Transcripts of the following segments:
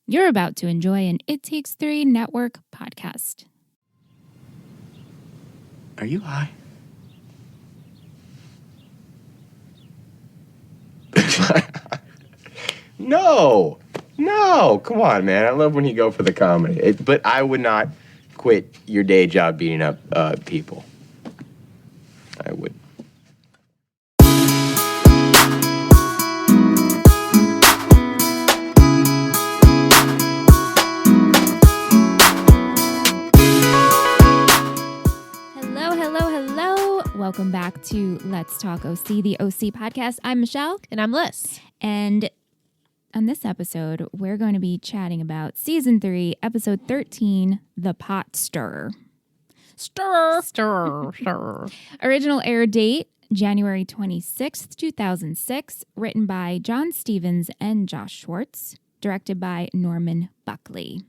You're about to enjoy an It Takes Three Network podcast. Are you high? No, come on, man. I love when you go for the comedy. But I would not quit your day job beating up people. I would. Hello. Welcome back to Let's Talk OC, the OC podcast. I'm Michelle. And I'm Liz. And on this episode, we're going to be chatting about Season 3, Episode 13, The Pot Stirrer. Stir. Original air date, January 26th, 2006. Written by John Stevens and Josh Schwartz. Directed by Norman Buckley.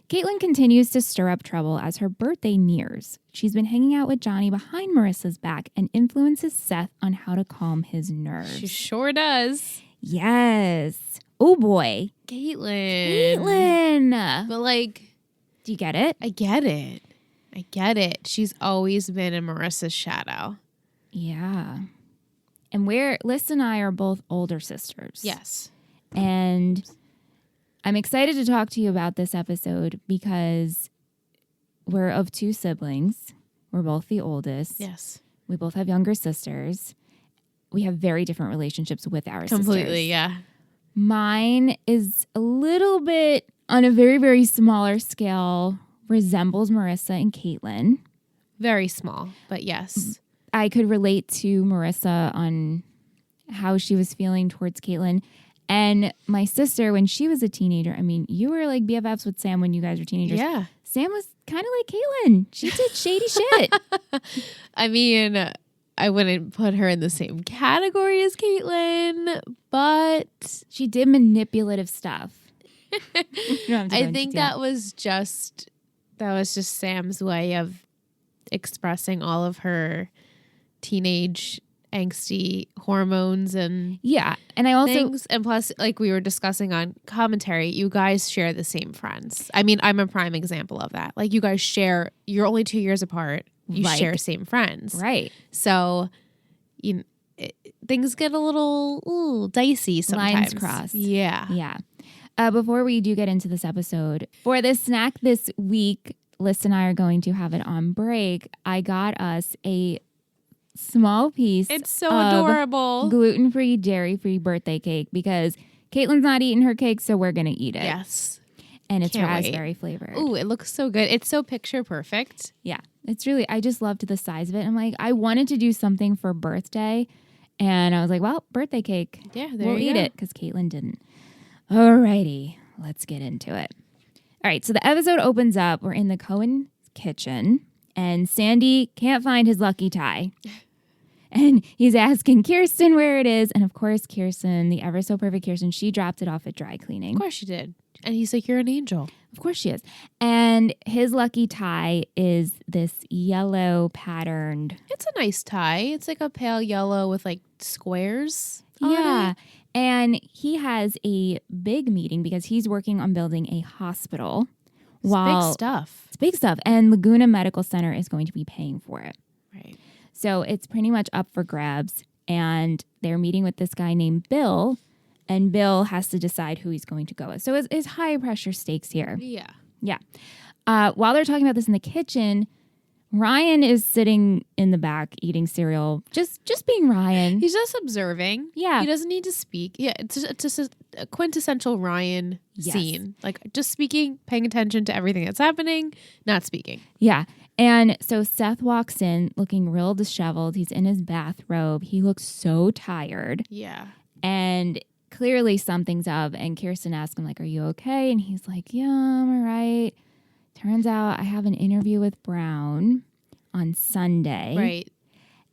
Caitlin continues to stir up trouble as her birthday nears. She's been hanging out with Johnny behind Marissa's back and influences Seth on how to calm his nerves. She sure does. Yes. Oh, boy. Caitlin. But do you get it? I get it. She's always been in Marissa's shadow. Yeah. And Liz and I are both older sisters. Yes. And I'm excited to talk to you about this episode because we're of two siblings. We're both the oldest. Yes. We both have younger sisters. We have very different relationships with our sisters. Completely, yeah. Mine is a little bit, on a very, very smaller scale, resembles Marissa and Caitlin. Very small, but yes. I could relate to Marissa on how she was feeling towards Caitlin. And my sister, when she was a teenager, I mean, you were like BFFs with Sam when you guys were teenagers. Yeah. Sam was kind of like Caitlin. She did shady shit. I mean, I wouldn't put her in the same category as Caitlin, but she did manipulative stuff. I think that was just Sam's way of expressing all of her teenage angsty hormones and and I also things. And plus, like we were discussing on commentary, you guys share the same friends. I mean, I'm a prime example of that. Like you guys you're only 2 years apart. You share same friends, right? So things get a little dicey sometimes. Lines crossed. Yeah. Before we do get into this episode, for this snack this week, Liz and I are going to have it on break. I got us a small piece. It's so adorable. Gluten-free, dairy-free birthday cake because Caitlin's not eating her cake, so we're going to eat it. Yes. And it's Can't raspberry wait. flavored. Ooh, it looks so good. It's so picture perfect. Yeah. It's really, I just loved the size of it. I'm like, I wanted to do something for birthday, and I was like, well, birthday cake. Yeah, we'll eat it because Caitlin didn't. Alrighty, let's get into it. All right, so the episode opens up. We're in the Cohen kitchen, and Sandy can't find his lucky tie. And he's asking Kirsten where it is. And of course, Kirsten, the ever so perfect Kirsten, she dropped it off at dry cleaning. Of course she did. And he's like, you're an angel. Of course she is. And his lucky tie is this yellow patterned. It's a nice tie. It's like a pale yellow with like squares. Yeah. And he has a big meeting because he's working on building a hospital. It's big stuff. It's big stuff. And Laguna Medical Center is going to be paying for it. Right. So it's pretty much up for grabs. And they're meeting with this guy named Bill. And Bill has to decide who he's going to go with. So it's high pressure stakes here. Yeah. Yeah. While they're talking about this in the kitchen, Ryan is sitting in the back eating cereal. Just being Ryan. He's just observing. Yeah. He doesn't need to speak. Yeah. It's just a quintessential Ryan scene. Like just speaking, paying attention to everything that's happening, not speaking. Yeah. And so Seth walks in looking real disheveled. He's in his bathrobe. He looks so tired. Yeah. And clearly something's up. And Kirsten asks him, like, are you okay? And he's like, yeah, I'm all right. Turns out I have an interview with Brown on Sunday. Right.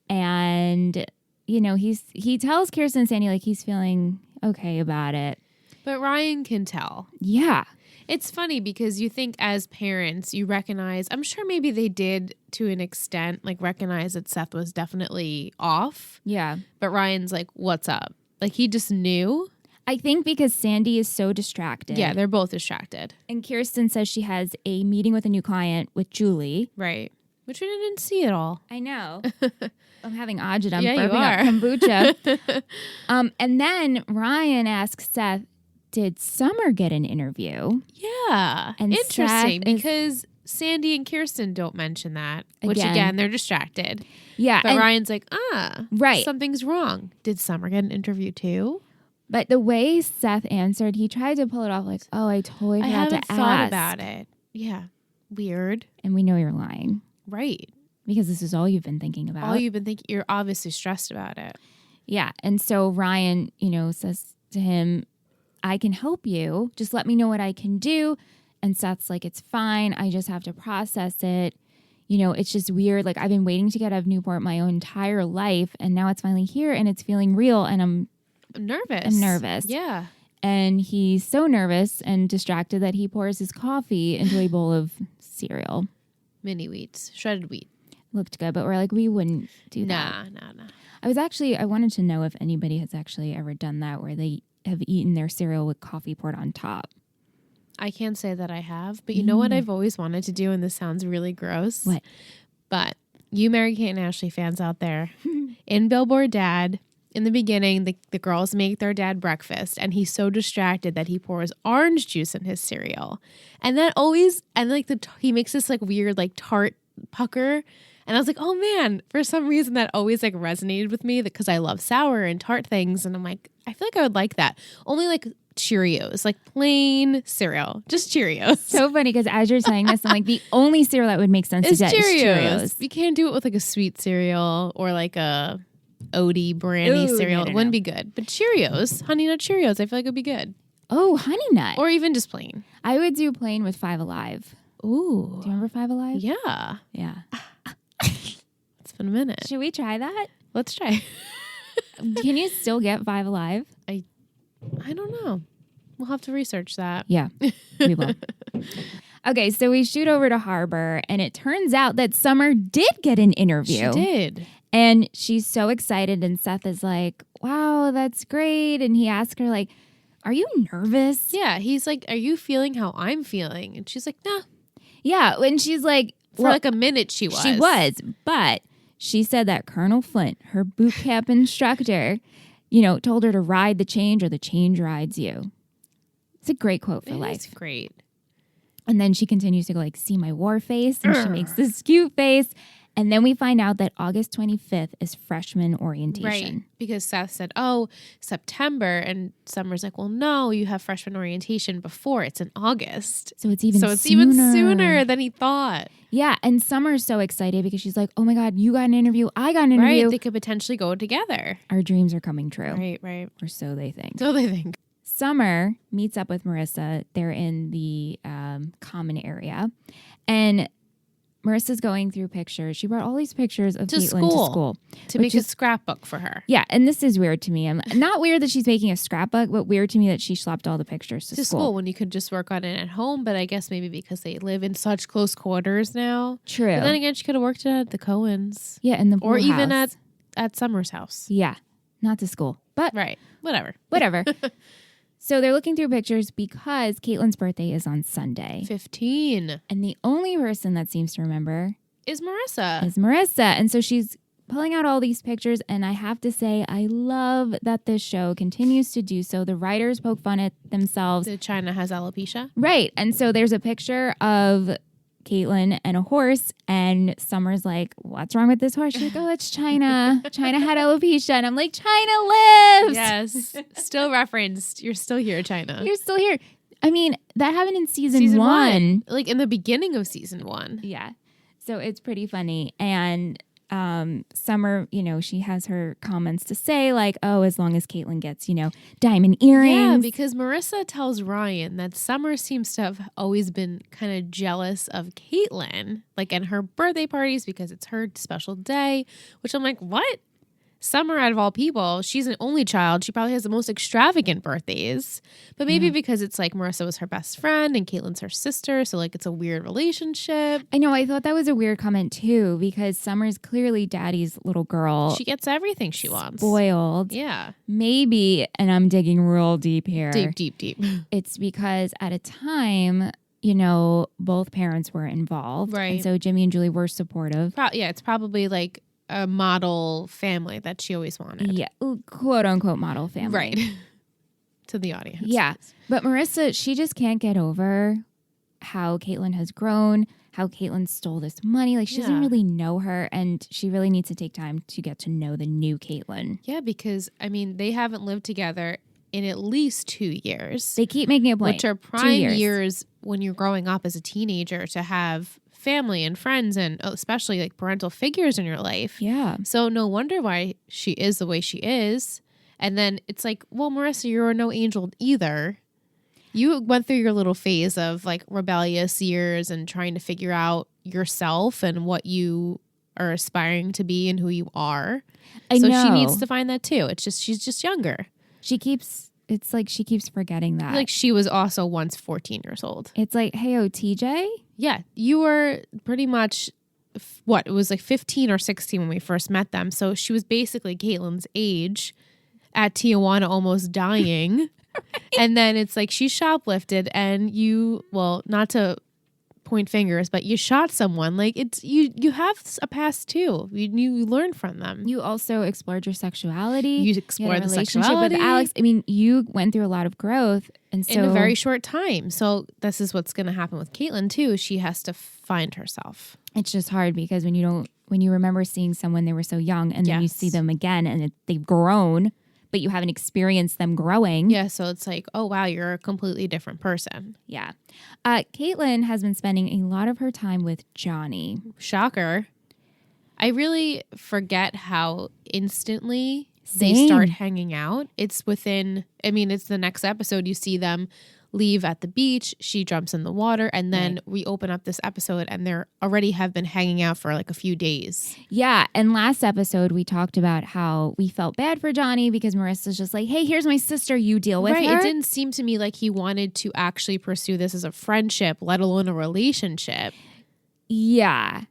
And, you know, he tells Kirsten and Sandy, like, he's feeling okay about it. But Ryan can tell. Yeah. It's funny because you think as parents, you recognize, I'm sure maybe they did to an extent, like recognize that Seth was definitely off. Yeah. But Ryan's like, what's up? Like he just knew. I think because Sandy is so distracted. Yeah, they're both distracted. And Kirsten says she has a meeting with a new client with Julie. Right. Which we didn't see at all. I know. I'm having agita. I'm Yeah, you burping up kombucha. And then Ryan asks Seth, did Summer get an interview? Yeah. And interesting, Seth is- because Sandy and Kirsten don't mention that. Which, Again. again, they're distracted. Yeah. But and- Ryan's like, Right. something's wrong. Did Summer get an interview too? But the way Seth answered, he tried to pull it off like, oh, I totally I forgot haven't to thought ask. about it. Yeah. Weird. And we know you're lying Right. because this is all you've been thinking about. All you've been thinking, you're obviously stressed about it. Yeah. And so Ryan, says to him, I can help you. Just let me know what I can do. And Seth's like, it's fine. I just have to process it. It's just weird. Like, I've been waiting to get out of Newport my own entire life. And now it's finally here and it's feeling real. And I'm nervous. Yeah. And he's so nervous and distracted that he pours his coffee into a bowl of cereal. Mini wheats, shredded wheat. Looked good, but we're like, we wouldn't do that. Nah. I wanted to know if anybody has actually ever done that where they have eaten their cereal with coffee poured on top. I can't say that I have, but you know what I've always wanted to do, and this sounds really gross. What? But you Mary-Kate and Ashley fans out there, in Billboard Dad, in the beginning, the girls make their dad breakfast, and he's so distracted that he pours orange juice in his cereal. And that always, he makes this weird tart pucker. And I was like, oh man, for some reason that always resonated with me because I love sour and tart things. And I'm like, I feel like I would like that. Only Cheerios, plain cereal, just Cheerios. So funny because as you're saying this, I'm like, the only cereal that would make sense It's to get is Cheerios. Cheerios. You can't do it with a sweet cereal or a Odie brandy Ooh, cereal. no. It wouldn't be good. But Cheerios, Honey Nut Cheerios, I feel like it would be good. Oh, Honey Nut. Or even just plain. I would do plain with Five Alive. Ooh. Do you remember Five Alive? Yeah. Yeah. It's been a minute. Should we try that? Let's try. Can you still get Five Alive? I don't know. We'll have to research that. Yeah, we will. Okay, so we shoot over to Harbor, and it turns out that Summer did get an interview. She did. And she's so excited, and Seth is like, wow, that's great. And he asks her, are you nervous? Yeah, he's like, are you feeling how I'm feeling? And she's like, nah. Yeah, and she's like... For a minute she was. She was, but she said that Colonel Flint, her boot camp instructor, told her to ride the change or the change rides you. It's a great quote for life. It's great. And then she continues to go see my war face, and she makes this cute face. And then we find out that August 25th is freshman orientation. Right. Because Seth said, oh, September. And Summer's like, well, no, you have freshman orientation before. It's in August. So it's even even sooner than he thought. Yeah. And Summer's so excited because she's like, oh my God, you got an interview. I got an interview. Right. They could potentially go together. Our dreams are coming true. Right. Or so they think. So they think. Summer meets up with Marissa. They're in the common area. And Marissa's going through pictures. She brought all these pictures of Caitlin to school. To make a scrapbook for her. Yeah, and this is weird to me. I'm not weird that she's making a scrapbook, but weird to me that she schlepped all the pictures to school. When you could just work on it at home. But I guess maybe because they live in such close quarters now. True. But then again, she could have worked at the Coens. Yeah, in the pool Or even house. at Summer's house. Yeah, not to school. But Right. Whatever. So they're looking through pictures because Caitlin's birthday is on Sunday. 15 And the only person that seems to remember is Marissa. is Marissa. And so she's pulling out all these pictures. And I have to say, I love that this show continues to do so. The writers poke fun at themselves. The China has alopecia. Right. And so there's a picture of Caitlin and a horse. And Summer's like, what's wrong with this horse? She's like, oh, it's China. China had alopecia. And I'm like, China lives. Yes. Still referenced. You're still here, China. You're still here. I mean, that happened in season one. Like in the beginning of season 1. Yeah. So it's pretty funny. And Summer, she has her comments to say oh, as long as Caitlin gets, diamond earrings. Yeah, because Marissa tells Ryan that Summer seems to have always been kind of jealous of Caitlin, and her birthday parties because it's her special day, which I'm like, what? Summer, out of all people, she's an only child. She probably has the most extravagant birthdays. But maybe because it's like Marissa was her best friend and Caitlin's her sister. So like it's a weird relationship. I know. I thought that was a weird comment too, because Summer's clearly daddy's little girl. She gets everything she wants. Spoiled. Yeah. Maybe, and I'm digging real deep here. Deep. It's because at a time, you know, both parents were involved. Right. And so Jimmy and Julie were supportive. Yeah, it's probably like a model family that she always wanted. Yeah. Quote unquote model family. Right. To the audience. Yeah. But Marissa, she just can't get over how Caitlin has grown, how Caitlin stole this money. Like, she doesn't really know her, and she really needs to take time to get to know the new Caitlin. Yeah, because, I mean, they haven't lived together in at least 2 years. They keep making a point. Which are prime years when you're growing up as a teenager to have family and friends and especially like parental figures in your life. Yeah. So no wonder why she is the way she is. And then it's like, well, Marissa, you're no angel either. You went through your little phase of like rebellious years and trying to figure out yourself and what you are aspiring to be and who you are. I know. She needs to find that too. It's just, she's just younger. It's like she keeps forgetting that. Like she was also once 14 years old. It's like, hey, TJ? Yeah, you were pretty much, it was like 15 or 16 when we first met them. So she was basically Caitlin's age at Tijuana, almost dying. Right. And then it's like she shoplifted and not to point fingers, but you shot someone. Like it's you have a past too. You learn from them. You also explored your sexuality. You explored the relationship sexuality with Alex. I mean, you went through a lot of growth, and so in a very short time. So this is what's going to happen with Caitlin too. She has to find herself. It's just hard because when you remember seeing someone they were so young, and then you see them again, and they've grown, but you haven't experienced them growing. Yeah, so it's like, oh, wow, you're a completely different person. Yeah. Caitlin has been spending a lot of her time with Johnny. Shocker. I really forget how instantly they start hanging out. It's it's the next episode. You see them leave at the beach. She jumps in the water, and then we open up this episode and they're already have been hanging out for like a few days. Yeah. And last episode we talked about how we felt bad for Johnny because Marissa's just like, hey, here's my sister, you deal with her. It didn't seem to me like he wanted to actually pursue this as a friendship, let alone a relationship. Yeah.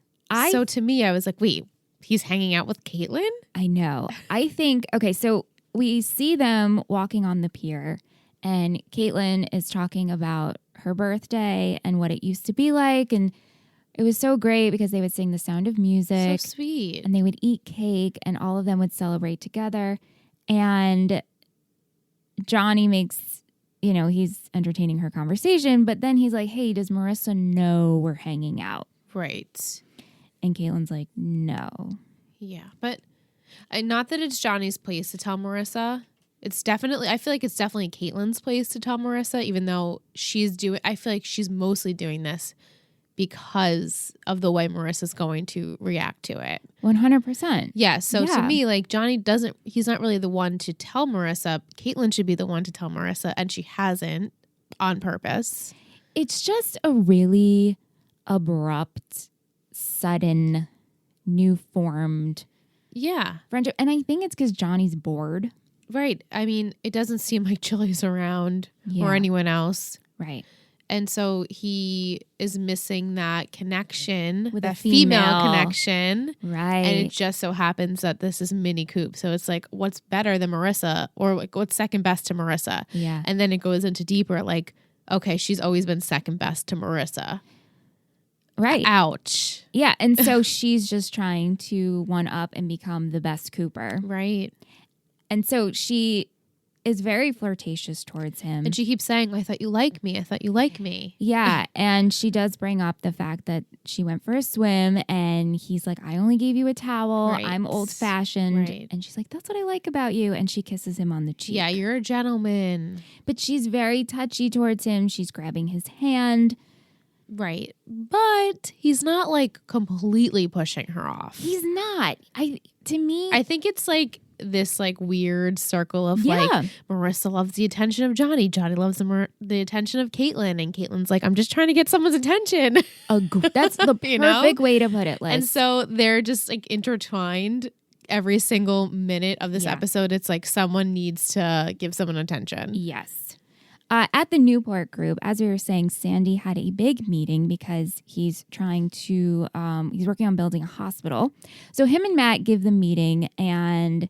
So to me, I was like, wait, he's hanging out with Caitlin? I know. I think, okay, so we see them walking on the pier. And Caitlin is talking about her birthday and what it used to be like. And it was so great because they would sing The Sound of Music. So sweet. And they would eat cake and all of them would celebrate together. And Johnny makes, he's entertaining her conversation. But then he's like, hey, does Marissa know we're hanging out? Right. And Caitlin's like, no. Yeah. But not that it's Johnny's place to tell Marissa. I feel like it's definitely Caitlin's place to tell Marissa, even though I feel like she's mostly doing this because of the way Marissa's going to react to it. 100%. Yeah. So to me, like Johnny he's not really the one to tell Marissa. Caitlin should be the one to tell Marissa, and she hasn't on purpose. It's just a really abrupt, sudden, new formed friendship. And I think it's because Johnny's bored. Right. I mean, it doesn't seem like Chili's around or anyone else. Right. And so he is missing that connection with that a female connection. Right. And it just so happens that this is Mini Coop. So it's like, what's better than Marissa, or like what's second best to Marissa? Yeah. And then it goes into deeper, like, okay, she's always been second best to Marissa. Right. Ouch. Yeah. And so she's just trying to one up and become the best Cooper. Right. And so she is very flirtatious towards him. And she keeps saying, I thought you like me. I thought you like me. Yeah. And she does bring up the fact that she went for a swim and he's like, I only gave you a towel. Right. I'm old fashioned. Right. And she's like, that's what I like about you. And she kisses him on the cheek. Yeah, you're a gentleman. But she's very touchy towards him. She's grabbing his hand. Right. But he's not like completely pushing her off. He's not. I think it's like this like weird circle of like Marissa loves the attention of Johnny loves the attention of Caitlin, and Caitlin's like, I'm just trying to get someone's attention. That's the perfect way to put it, Liz. And so they're just like intertwined every single minute of this Yeah. episode, it's like someone needs to give someone attention. Yes. At the Newport group, as we were saying, Sandy had a big meeting because he's trying to, he's working on building a hospital. So him and Matt give the meeting and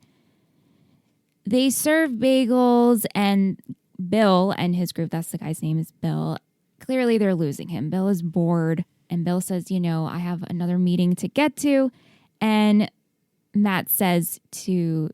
they serve bagels, and Bill and his group, that's the guy's name is Bill, clearly they're losing him. Bill is bored and Bill says, I have another meeting to get to. And Matt says to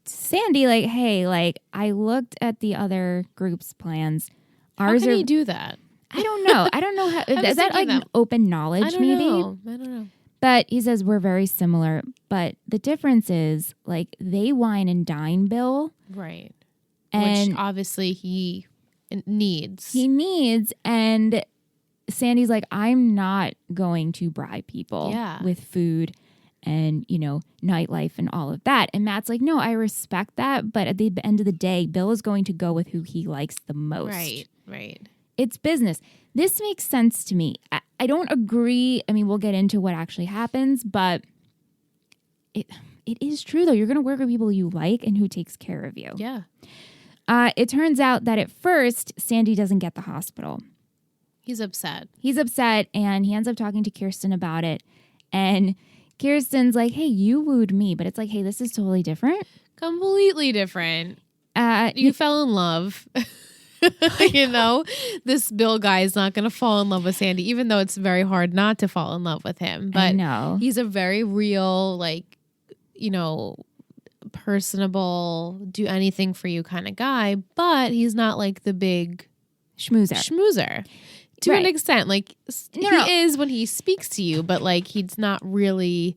Sandy, like, hey, like, I looked at the other group's plans. How can he do that? I don't know. I don't know how. Is that like an open knowledge? I don't know. But he says we're very similar. But the difference is, like, they wine and dine Bill. Right. And which obviously he needs. He needs. And Sandy's like, I'm not going to bribe people with food and, nightlife and all of that. And Matt's like, no, I respect that. But at the end of the day, Bill is going to go with who he likes the most. Right. It's business. This makes sense to me. I don't agree. I mean, we'll get into what actually happens, but it is true, though. You're going to work with people you like and who takes care of you. Yeah. It turns out that at first, Sandy doesn't get the hospital. He's upset. And he ends up talking to Kirsten about it. And Kirsten's like, hey, you wooed me. But it's like, hey, this is totally different. Completely different. You fell in love. This Bill guy is not going to fall in love with Sandy, even though it's very hard not to fall in love with him. But he's a very real, like, personable, do anything for you kind of guy. But he's not like the big schmoozer. To an extent, like he is when he speaks to you, but like he's not really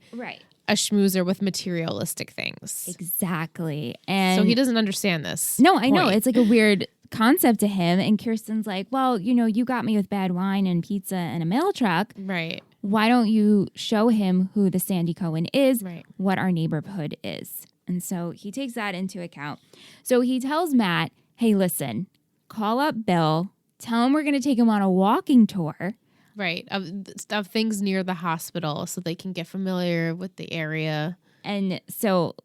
a schmoozer with materialistic things. Exactly. And so he doesn't understand this. No, I know. It's like a weird concept to him. And Kirsten's like, well, you got me with bad wine and pizza and a mail truck. Right. Why don't you show him who the Sandy Cohen is, what our neighborhood is? And so he takes that into account. So he tells Matt, hey, listen, call up Bill. Tell him we're going to take him on a walking tour. Right. Of things near the hospital so they can get familiar with the area. And so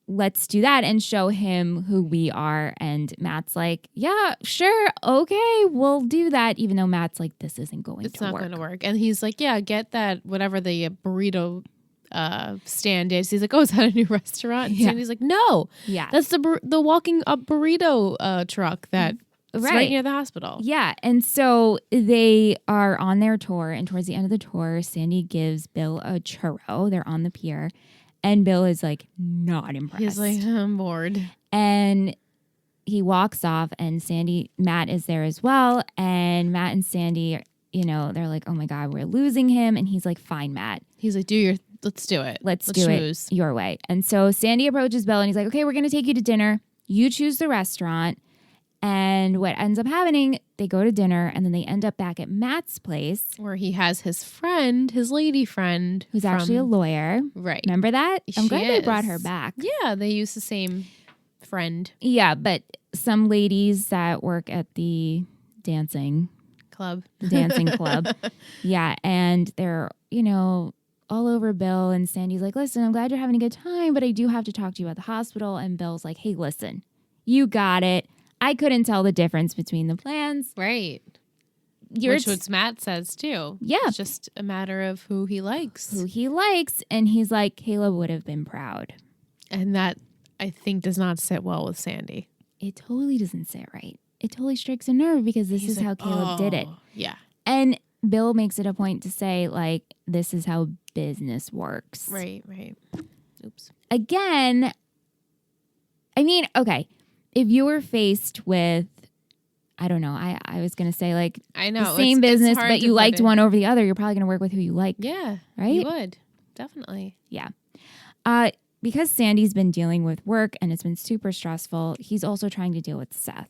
let's do that and show him who we are. And Matt's like, yeah, sure. Okay, we'll do that. Even though Matt's like, this isn't going to work. It's not going to work. And he's like, yeah, get that, whatever the burrito stand is. He's like, oh, is that a new restaurant? And he's like, no. Yeah. That's the walking up burrito truck that... It's right near the hospital. Yeah. And so they are on their tour. And towards the end of the tour, Sandy gives Bill a churro. They're on the pier. And Bill is like not impressed. He's like, I'm bored. And he walks off. And Matt is there as well. And Matt and Sandy, they're like, oh my God, we're losing him. And he's like, fine, Matt. He's like, let's do it. Let's do it your way. And so Sandy approaches Bill and he's like, okay, we're going to take you to dinner. You choose the restaurant. And what ends up happening, they go to dinner and then they end up back at Matt's place. Where he has his lady friend. Who's actually a lawyer. Right. Remember that? I'm glad they brought her back. Yeah, they use the same friend. Yeah, but some ladies that work at the dancing club. Yeah, and they're, all over Bill. And Sandy's like, listen, I'm glad you're having a good time, but I do have to talk to you about the hospital. And Bill's like, hey, listen, you got it. I couldn't tell the difference between the plans. Right. Which what Matt says too. Yeah. It's just a matter of who he likes. And he's like, Caleb would have been proud. And that, I think, does not sit well with Sandy. It totally doesn't sit right. It totally strikes a nerve because this is how Caleb did it. Yeah. And Bill makes it a point to say, like, this is how business works. Right. Oops. Again, I mean, okay. If you were faced with, I don't know, I was going to say like I know the same business, but you liked one over the other, you're probably going to work with who you like. Yeah. Right? You would. Definitely. Yeah. Because Sandy's been dealing with work and it's been super stressful, he's also trying to deal with Seth.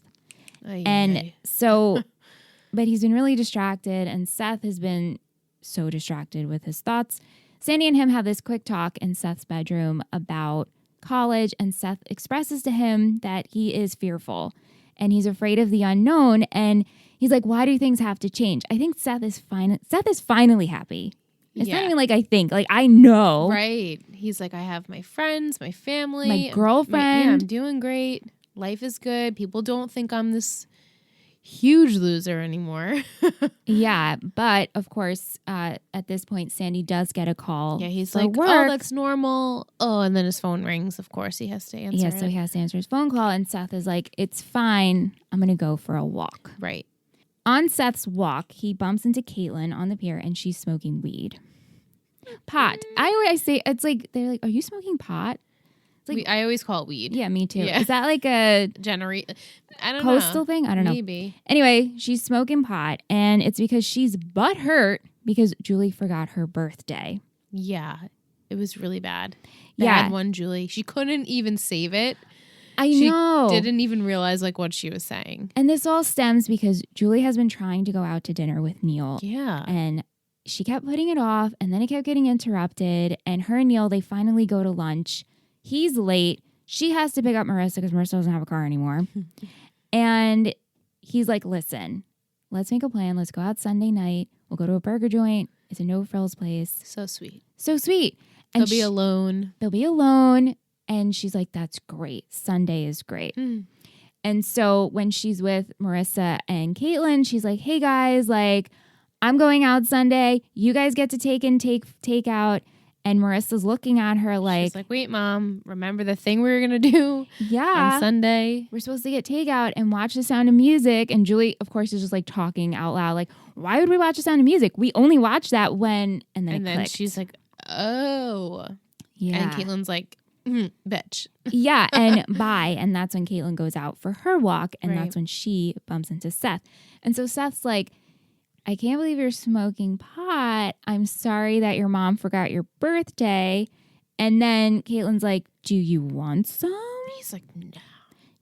So, but he's been really distracted and Seth has been so distracted with his thoughts. Sandy and him have this quick talk in Seth's bedroom about college, and Seth expresses to him that he is fearful and he's afraid of the unknown. And he's like, why do things have to change? I think Seth is finally happy. It's not Yeah. even like I think. Like, I know. Right. He's like, I have my friends, my family, My girlfriend. I'm doing great. Life is good. People don't think I'm this huge loser anymore. Yeah, but of course, at this point, Sandy does get a call. Yeah, he's for like, work. oh, that's normal. Oh, and then his phone rings. Of course, he has to answer Yeah, it. so he has to answer his phone call, and Seth is like, it's fine. I'm going to go for a walk. Right. On Seth's walk, he bumps into Caitlin on the pier, and she's smoking weed. Pot. I always say, it's like, they're like, are you smoking pot? Like- I always call it weed. Yeah, me too. Yeah. Is that like a I don't coastal know. thing? I don't know. Maybe. Anyway, she's smoking pot, and it's because she's butthurt because Julie forgot her birthday. Yeah. It was really bad. Yeah. Bad one, Julie. She couldn't even save it. I know. She didn't even realize like what she was saying. And this all stems because Julie has been trying to go out to dinner with Neil. Yeah. And she kept putting it off, and then it kept getting interrupted. And her and Neil, they finally go to lunch. He's late. She has to pick up Marissa because Marissa doesn't have a car anymore. And he's like, listen, let's make a plan. Let's go out Sunday night. We'll go to a burger joint. It's a no-frills place. So sweet. So sweet. And They'll be alone. They'll be alone. And she's like, that's great. Sunday is great. And so when she's with Marissa and Caitlin, she's like, hey guys, like, I'm going out Sunday. You guys get to take out. And Marissa's looking at her like, She's like, wait, Mom, remember the thing we were going to do yeah, on Sunday? we're supposed to get takeout and watch The Sound of Music. And Julie, of course, is just like talking out loud, like, why would we watch The Sound of Music? We only watch that when, and then clicked. She's like, oh. yeah. And Caitlin's like, bitch. Yeah, and bye. And that's when Caitlin goes out for her walk. And Right. that's when she bumps into Seth. And so Seth's like, I can't believe you're smoking pot. I'm sorry that your mom forgot your birthday. And then Caitlin's like, do you want some? He's like, no.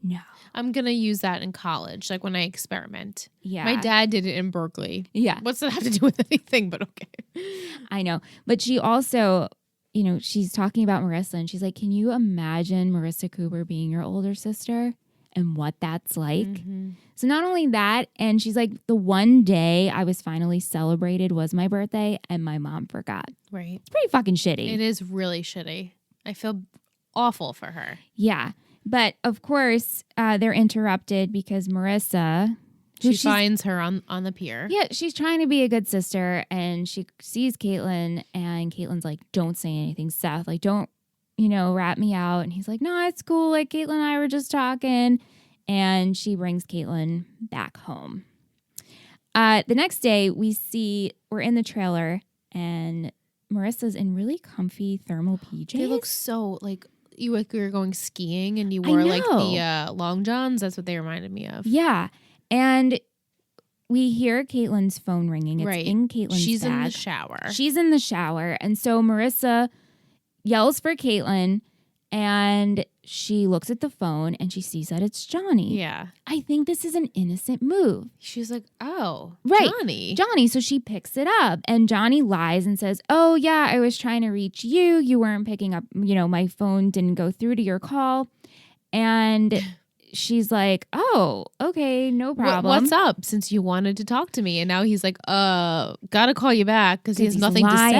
No. I'm going to use that in college, like when I experiment. Yeah. My dad did it in Berkeley. Yeah. What's that have to do with anything? But okay. I know. But she also, you know, she's talking about Marissa and she's like, can you imagine Marissa Cooper being your older sister and what that's like? Mm-hmm. So not only that, and she's like, the one day I was finally celebrated was my birthday and my mom forgot. Right. It's pretty fucking shitty. It is really shitty. I feel awful for her. Yeah. But of course, they're interrupted because Marissa, She finds her on the pier. yeah, she's trying to be a good sister and she sees Caitlin and Caitlin's like, don't say anything, Seth. Like, don't, you know, rat me out. And he's like, no, it's cool. Like, Caitlin and I were just talking. And she brings Caitlin back home. The next day, we're in the trailer and Marissa's in really comfy thermal PJs. They look so like you were going skiing and you wore like the long johns. That's what they reminded me of. Yeah. And we hear Caitlin's phone ringing. It's Right. in Caitlin's She's bag. in the shower. She's in the shower. And so Marissa yells for Caitlin and she looks at the phone and she sees that it's Johnny. Yeah. I think this is an innocent move. She's like, oh, Right. Johnny. So she picks it up and Johnny lies and says, oh yeah, I was trying to reach you. You weren't picking up, you know, my phone didn't go through to your call. And she's like, oh, okay, no problem. What's up since you wanted to talk to me? And now he's like, gotta call you back because he has He's nothing to lying.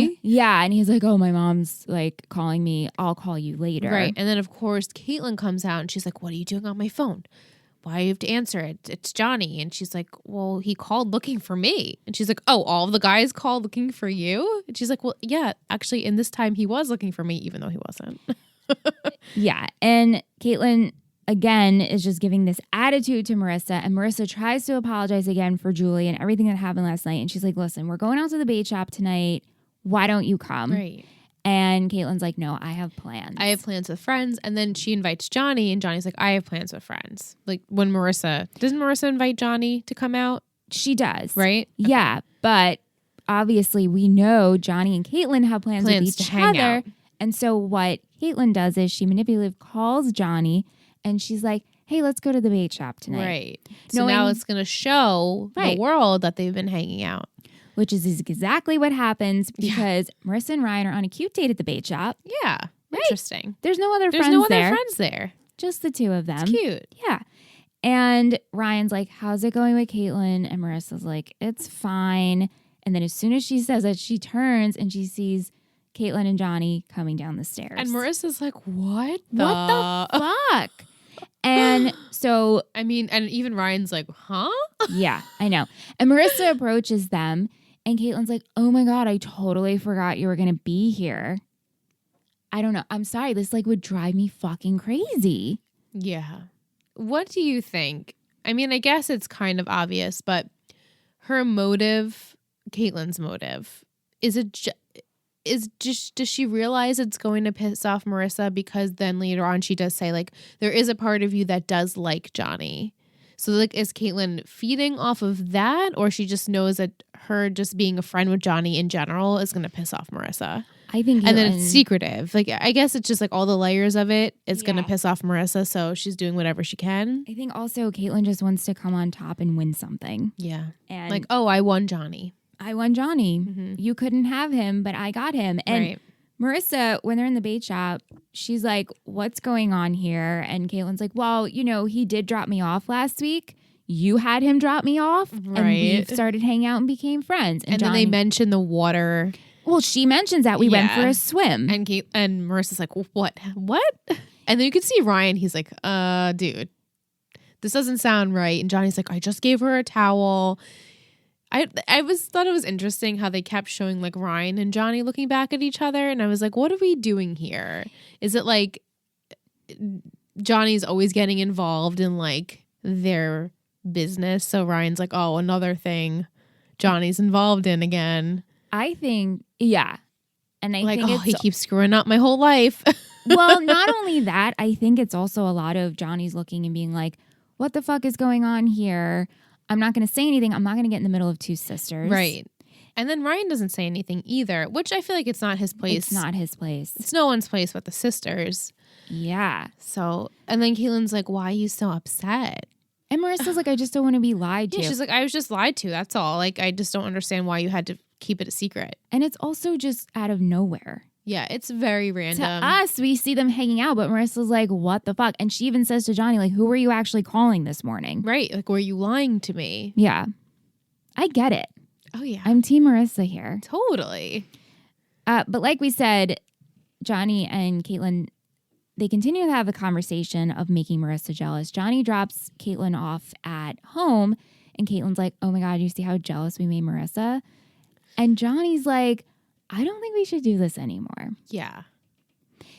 say. Yeah. And he's like, oh, my mom's like calling me. I'll call you later. Right. And then, of course, Caitlin comes out and she's like, what are you doing on my phone? Why do you have to answer it? It's Johnny. And she's like, well, he called looking for me. And she's like, oh, all of the guys called looking for you? And she's like, well, yeah, actually, in this time, he was looking for me, even though he wasn't. Yeah. And Caitlin, again, is just giving this attitude to Marissa. And Marissa tries to apologize again for Julie and everything that happened last night. And she's like, listen, we're going out to the bait shop tonight. Why don't you come? Right. And Caitlin's like, no, I have plans. I have plans with friends. And then she invites Johnny, and Johnny's like, I have plans with friends. Like when doesn't Marissa invite Johnny to come out? She does. Right? Yeah. But obviously we know Johnny and Caitlin have plans with Plans each to hang other. out. And so what Caitlin does is she manipulatively calls Johnny and she's like, hey, let's go to the bait shop tonight. Right. So now it's going to show Right. the world that they've been hanging out. Which is exactly what happens because Marissa and Ryan are on a cute date at the bait shop. Yeah. Interesting. There's no other There's friends no other there. friends there. Just the two of them. It's cute. Yeah. And Ryan's like, how's it going with Caitlin? And Marissa's like, it's fine. And then as soon as she says that, she turns and she sees Caitlin and Johnny coming down the stairs. And Marissa's like, what the fuck? And so... I mean, and even Ryan's like, huh? Yeah, I know. And Marissa approaches them and Caitlin's like, oh my God, I totally forgot you were going to be here. I don't know. I'm sorry. This like would drive me fucking crazy. Yeah. What do you think? I mean, I guess it's kind of obvious, but her motive, Caitlin's motive, does she realize it's going to piss off Marissa? Because then later on she does say like, there is a part of you that does like Johnny. So like, is Caitlin feeding off of that, or she just knows that her just being a friend with Johnny in general is going to piss off Marissa? I think, and then it's secretive. Like, I guess it's just like all the layers of it is going to piss off Marissa. So she's doing whatever she can. I think also Caitlin just wants to come on top and win something. Yeah. And like, oh, I won Johnny. I won Johnny. Mm-hmm. You couldn't have him, but I got him. And right. Marissa, when they're in the bait shop, she's like, what's going on here? And Caitlin's like, well, you know, he did drop me off last week. You had him drop me off. Right. And we started hanging out and became friends. And Johnny, then they mention the water. Well, she mentions that we went for a swim. And Marissa's like, what? And then you can see Ryan. He's like, dude, this doesn't sound right. And Johnny's like, I just gave her a towel. I thought it was interesting how they kept showing like Ryan and Johnny looking back at each other. And I was like, what are we doing here? Is it like Johnny's always getting involved in like their business? So Ryan's like, oh, another thing Johnny's involved in again. I think, yeah. And I like, think he keeps screwing up my whole life. Well, not only that, I think it's also a lot of Johnny's looking and being like, what the fuck is going on here? I'm not going to say anything. I'm not going to get in the middle of two sisters. Right. And then Ryan doesn't say anything either, which I feel like it's not his place. It's not his place. It's no one's place but the sisters. Yeah. So, and then Caitlin's like, why are you so upset? And Marissa's like, I just don't want to be lied to. Yeah, she's like, I was just lied to. That's all. Like, I just don't understand why you had to keep it a secret. And it's also just out of nowhere. Yeah, it's very random. To us, we see them hanging out, but Marissa's like, what the fuck? And she even says to Johnny, like, who were you actually calling this morning? Right. Like, were you lying to me? Yeah. I get it. Oh, yeah. I'm Team Marissa here. Totally. But like we said, Johnny and Caitlin, they continue to have a conversation of making Marissa jealous. Johnny drops Caitlin off at home, and Caitlin's like, oh my God, you see how jealous we made Marissa? And Johnny's like, I don't think we should do this anymore. Yeah.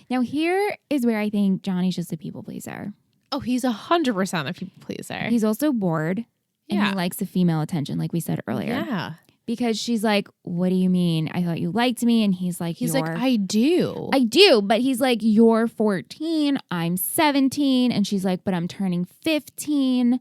Now, here is where I think Johnny's just a people pleaser. Oh, he's 100% a people pleaser. He's also bored. And Yeah. he likes the female attention, like we said earlier. Yeah. Because she's like, what do you mean? I thought you liked me. And he's like, I do. I do. But he's like, you're 14. I'm 17. And she's like, but I'm turning 15.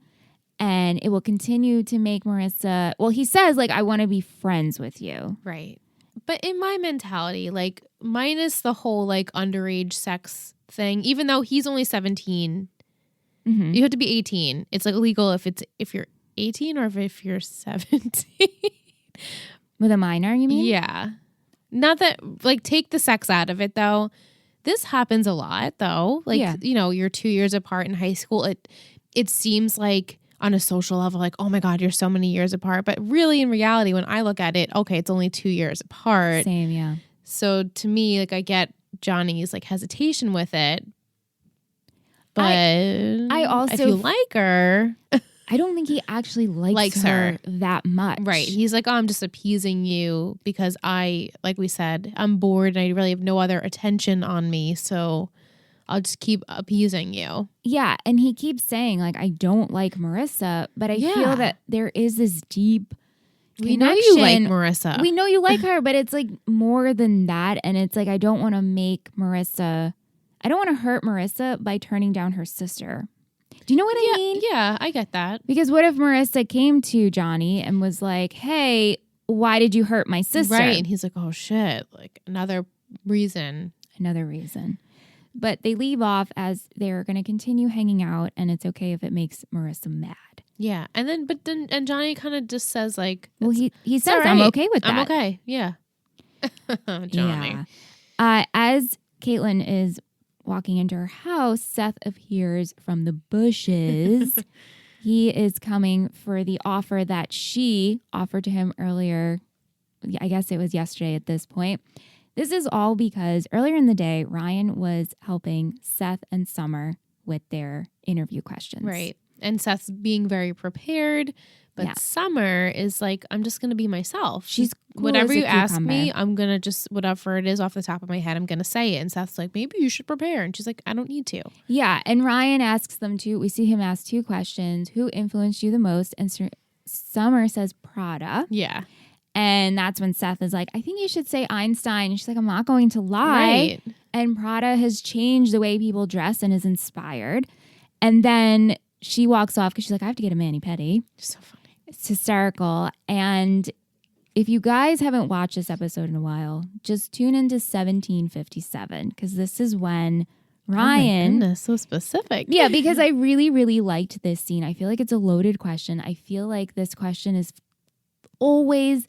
And it will continue to make Marissa. Well, he says, like, I want to be friends with you. Right. But in my mentality, like, minus the whole, like, underage sex thing, even though he's only 17, you have to be 18. It's, like, illegal if you're 18 or if you're 17. With a minor, you mean? Yeah. Not that, like, take the sex out of it, though. This happens a lot, though. Like, you know, you're 2 years apart in high school. It seems like on a social level, like, oh my God, you're so many years apart. But really, in reality, when I look at it, okay, it's only 2 years apart. Same, yeah. So to me, like, I get Johnny's like hesitation with it. But I also, if you like her, I don't think he actually likes her that much. Right. He's like, oh, I'm just appeasing you because like we said, I'm bored and I really have no other attention on me. So I'll just keep appeasing you. Yeah. And he keeps saying, like, I don't like Marissa, but I feel that there is this deep connection. We know you like Marissa. We know you like her, but it's like more than that. And it's like, I don't want to I don't want to hurt Marissa by turning down her sister. Do you know what I mean? Yeah, I get that. Because what if Marissa came to Johnny and was like, hey, why did you hurt my sister? Right. And he's like, oh, shit. Like, another reason. But they leave off as they're going to continue hanging out, and it's okay if it makes Marissa mad. Yeah. And then Johnny kind of just says, like, well, he says, right. I'm okay with that. I'm okay. Yeah. Johnny. Yeah. As Caitlin is walking into her house, Seth appears from the bushes. He is coming for the offer that she offered to him earlier I guess it was yesterday at this point. This is all because earlier in the day, Ryan was helping Seth and Summer with their interview questions. Right. And Seth's being very prepared, but Summer is like, I'm just going to be myself. She's cool whatever as a you ask cucumber. me, I'm going to just, whatever it is off the top of my head, I'm going to say it. And Seth's like, maybe you should prepare. And she's like, I don't need to. Yeah. And Ryan asks them we see him ask 2 questions. Who influenced you the most? And Summer says Prada. Yeah. And that's when Seth is like, I think you should say Einstein. And she's like, I'm not going to lie. Right. And Prada has changed the way people dress and is inspired. And then she walks off because she's like, I have to get a mani-pedi. So funny. It's hysterical. And if you guys haven't watched this episode in a while, just tune into 1757 because this is when Ryan. Oh my goodness, so specific. Yeah, because I really, really liked this scene. I feel like it's a loaded question. I feel like this question is always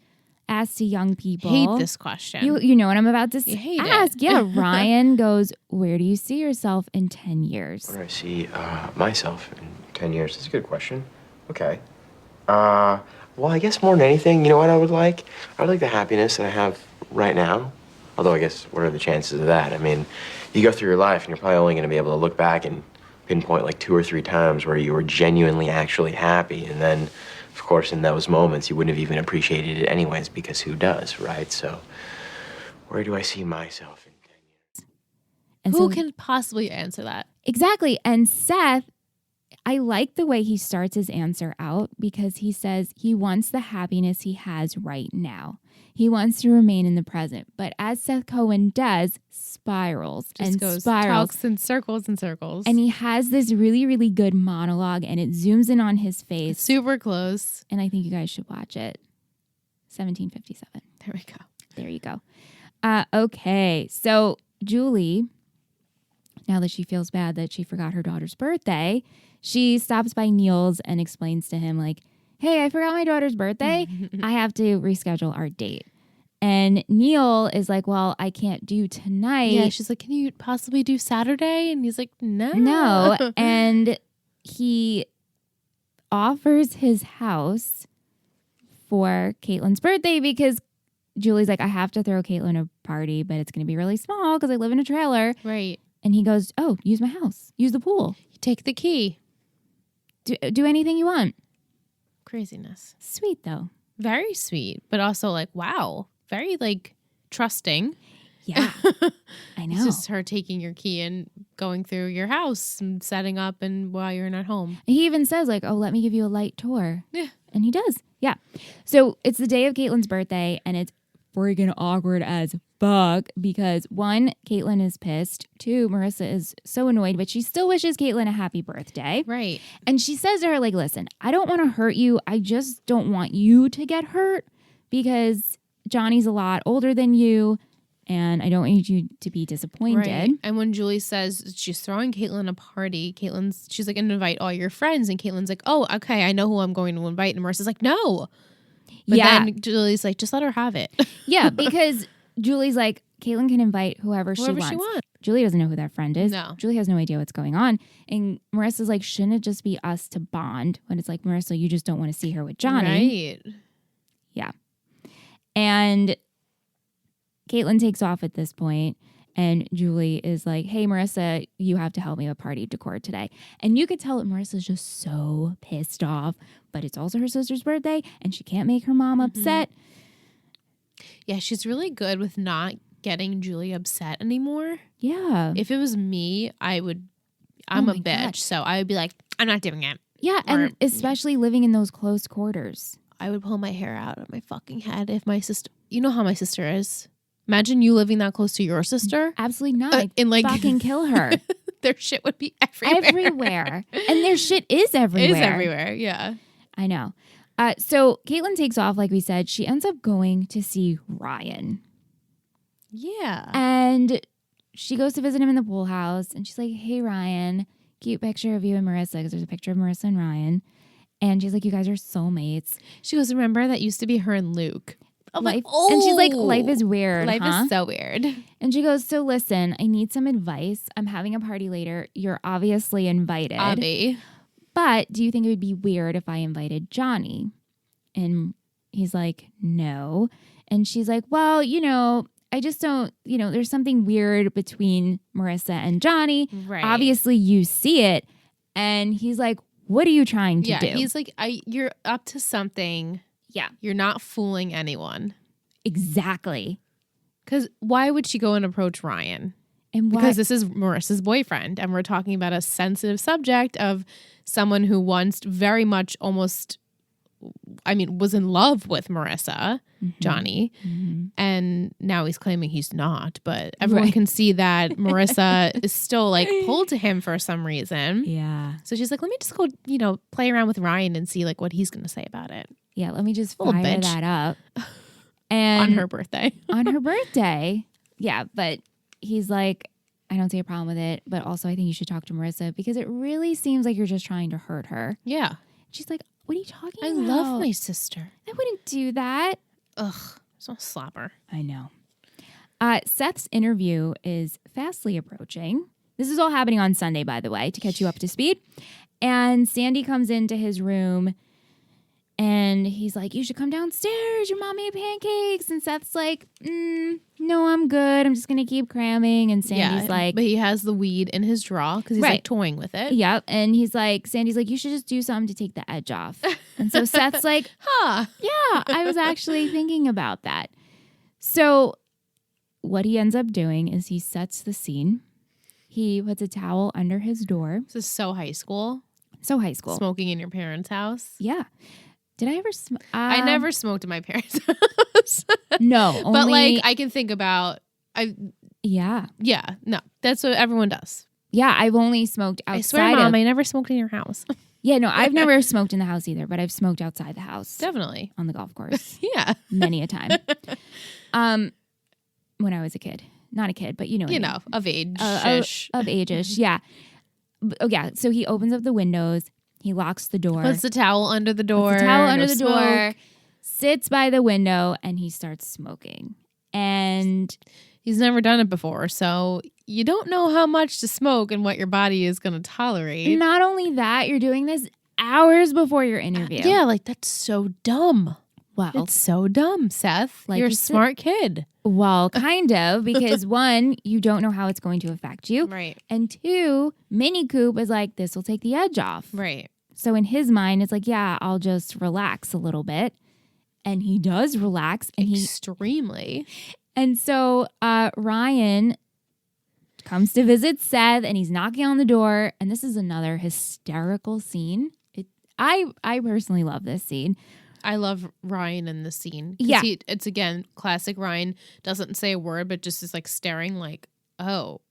asked to young people. Hate this question. You know what I'm about to hate ask. it. Yeah, Ryan goes, where do you see yourself in 10 years? Where do I see myself in 10 years? That's a good question. Okay. Well, I guess more than anything, you know what I would like? I would like the happiness that I have right now. Although I guess, what are the chances of that? I mean, you go through your life and you're probably only going to be able to look back and pinpoint like 2 or 3 times where you were genuinely actually happy. And then, of course, in those moments, you wouldn't have even appreciated it anyways because who does, right? So where do I see myself in 10 years? And Who so, can possibly answer that? exactly. And Seth, I like the way he starts his answer out because he says he wants the happiness he has right now. He wants to remain in the present. But as Seth Cohen does, spirals Just and goes, spirals. talks in circles and circles. And he has this really, really good monologue and it zooms in on his face. Super close. And I think you guys should watch it. 1757. There we go. There you go. Okay. So Julie, now that she feels bad that she forgot her daughter's birthday, she stops by Neil's and explains to him like, hey, I forgot my daughter's birthday. I have to reschedule our date. And Neil is like, well, I can't do tonight. Yeah, she's like, can you possibly do Saturday? And he's like, no. No. And he offers his house for Caitlin's birthday because Julie's like, I have to throw Caitlin a party, but it's going to be really small because I live in a trailer. Right. And he goes, oh, use my house. Use the pool. You take the key. Do anything you want. Craziness. Sweet, though. Very sweet, but also like, wow. Very like trusting. Yeah, I know. It's just her taking your key and going through your house and setting up and while you're not home. He even says like, oh, let me give you a light tour. Yeah. And he does. Yeah. So it's the day of Caitlin's birthday and it's freaking awkward as fuck because 1, Caitlin is pissed. 2, Marissa is so annoyed, but she still wishes Caitlin a happy birthday. Right. And she says to her like, listen, I don't want to hurt you. I just don't want you to get hurt because Johnny's a lot older than you. And I don't want you to be disappointed. Right. And when Julie says she's throwing Caitlin a party, she's like, and invite all your friends. And Caitlin's like, oh, okay, I know who I'm going to invite. And Marissa's like, no. But then Julie's like, just let her have it. Yeah, because Julie's like, Caitlin can invite whoever she wants. Julie doesn't know who that friend is. No. Julie has no idea what's going on. And Marissa's like, shouldn't it just be us to bond? When it's like, Marissa, you just don't want to see her with Johnny. Right. Yeah. And Caitlin takes off at this point, and Julie is like, hey, Marissa, you have to help me with party decor today. And you could tell that Marissa's just so pissed off, but it's also her sister's birthday, and she can't make her mom upset. Yeah, she's really good with not getting Julie upset anymore. Yeah. If it was me, I'm a bitch. God. So I would be like, I'm not doing it. Yeah, and especially living in those close quarters. I would pull my hair out of my fucking head if my sister, you know how my sister is. Imagine you living that close to your sister. Absolutely not. I'd and like fucking kill her. Their shit would be everywhere. Everywhere. And their shit is everywhere. It is everywhere, yeah. I know. So Caitlin takes off, like we said. She ends up going to see Ryan. Yeah. And she goes to visit him in the pool house. And she's like, hey, Ryan, cute picture of you and Marissa. Because there's a picture of Marissa and Ryan. And she's like, you guys are soulmates. She goes, remember that used to be her and Luke. I'm life, like, oh. And she's like, life is weird. Life huh? is so weird. And she goes, so listen, I need some advice. I'm having a party later. You're obviously invited. Abby. But do you think it would be weird if I invited Johnny? And he's like, no. And she's like, well, I just don't, there's something weird between Marissa and Johnny. Right. Obviously, you see it. And he's like, what are you trying to do? He's like, you're up to something. Yeah. You're not fooling anyone. Exactly. Because why would she go and approach Ryan? And why? Because this is Marissa's boyfriend, and we're talking about a sensitive subject of someone who once very much was in love with Marissa, Johnny, and now he's claiming he's not. But everyone can see that Marissa is still like pulled to him for some reason. Yeah. So she's like, let me just go, play around with Ryan and see like what he's going to say about it. Yeah, let me just Little fire bitch. that up. And On her birthday. on her birthday. Yeah, but he's like, I don't see a problem with it, but also I think you should talk to Marissa because it really seems like you're just trying to hurt her. Yeah. She's like, what are you talking I about? love my sister. I wouldn't do that. Ugh. So slapper. I know. Seth's interview is fastly approaching. This is all happening on Sunday, by the way, to catch you up to speed. And Sandy comes into his room and he's like, you should come downstairs. Your mom made pancakes. And Seth's like, no, I'm good. I'm just going to keep cramming. And Sandy's like, but he has the weed in his drawer because he's like toying with it. Yep. And Sandy's like, you should just do something to take the edge off. And so Seth's like, yeah, I was actually thinking about that. So what he ends up doing is he sets the scene. He puts a towel under his door. This is so high school. So high school. Smoking in your parents' house. Yeah. Did I ever smoke? I never smoked in my parents' house. No. But only, like I can think about Yeah. Yeah, no. That's what everyone does. Yeah, I've only smoked outside I swear, Mom, I never smoked in your house. Yeah, no, I've never smoked in the house either, but I've smoked outside the house. Definitely. On the golf course. Yeah. Many a time. When I was a kid. Not a kid, but you know what I mean. Of age. Of age-ish, yeah. Oh, yeah, so he opens up the windows. He locks the door. Puts the towel under the door. Puts the towel under the smoke. door. Sits by the window, and he starts smoking. And he's never done it before, so you don't know how much to smoke and what your body is going to tolerate. Not only that, you're doing this hours before your interview. Yeah, like that's so dumb. Well, it's so dumb, Seth. Like you're a smart kid. Well, kind of, because one, you don't know how it's going to affect you. Right. And two, Mini Coop is like, this will take the edge off. Right. So in his mind, it's like, yeah, I'll just relax a little bit. And he does relax. And extremely. And so Ryan comes to visit Seth and he's knocking on the door. And this is another hysterical scene. I personally love this scene. I love Ryan in the scene. Yeah. It's again, classic Ryan doesn't say a word, but just is like staring like, oh,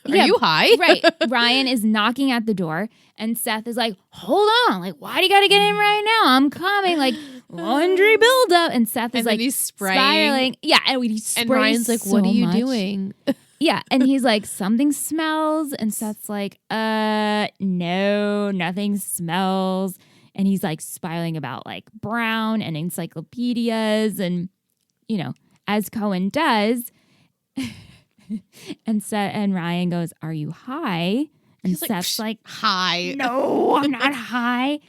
are you high? Right. Ryan is knocking at the door and Seth is like, hold on. Like, why do you got to get in right now? I'm coming. Like, laundry buildup. And Seth is like, he's spraying. spiraling. Yeah. And he sprays and Ryan's like, what so are you much. doing? Yeah. And he's like, something smells. And Seth's like, no, nothing smells. And he's like spiraling about like Brown and encyclopedias and, you know, as Cohen does. And Ryan goes, are you high? And He's Seth's like, high. no, I'm not high.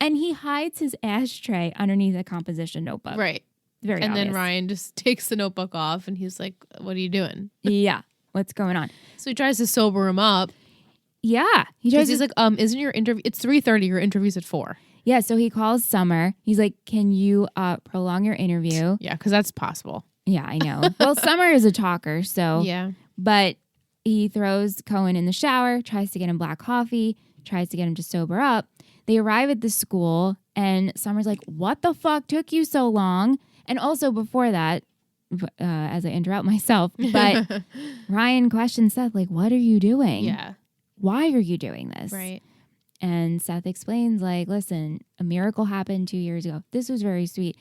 And he hides his ashtray underneath a composition notebook. Right. Very And obvious. then Ryan just takes the notebook off and he's like, what are you doing? Yeah. What's going on? So he tries to sober him up. Yeah. He's like, isn't your interview, it's 3:30, your interview's at 4. Yeah. So he calls Summer. He's like, can you prolong your interview? Yeah, because that's possible. Yeah, I know. Well, Summer is a talker, so. Yeah. But he throws Cohen in the shower, tries to get him black coffee, tries to get him to sober up. They arrive at the school, and Summer's like, what the fuck took you so long? And also before that, as I interrupt myself, but Ryan questions Seth, like, what are you doing? Yeah. Why are you doing this? Right. And Seth explains, like, listen, a miracle happened 2 years ago. This was very sweet.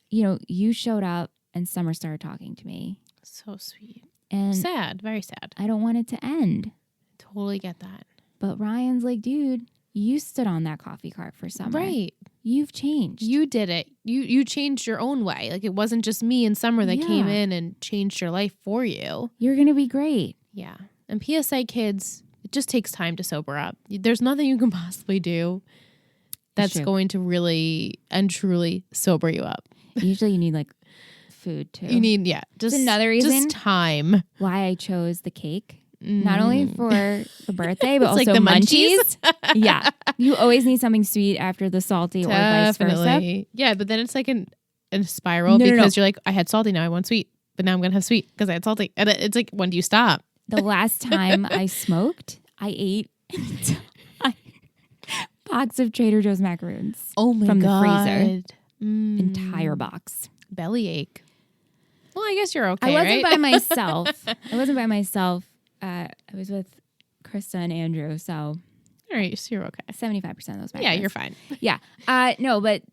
You know, you showed up and Summer started talking to me. So sweet. And sad. Very sad. I don't want it to end. Totally get that. But Ryan's like, dude, you stood on that coffee cart for Summer. Right. You've changed. You did it. You changed your own way. Like it wasn't just me and Summer that came Yeah. in and changed your life for you. You're going to be great. Yeah. And PSA kids, it just takes time to sober up. There's nothing you can possibly do that's True. going to really and truly sober you up. Usually you need like food too. You need, just another reason just time. why I chose the cake. Not only for the birthday, but It's also like the munchies. Yeah. You always need something sweet after the salty or vice versa. Definitely. Yeah, but then it's like in a spiral because you're like, I had salty, now I want sweet. But now I'm going to have sweet because I had salty. And it's like, when do you stop? The last time I smoked, I ate a box of Trader Joe's macaroons. Oh my from God. the freezer. Entire box. Bellyache. Well, I guess you're okay, I wasn't right? by myself. I was with Krista and Andrew, so All right, so you're okay. 75% of those macaroons. Yeah, you're fine. Yeah. No, but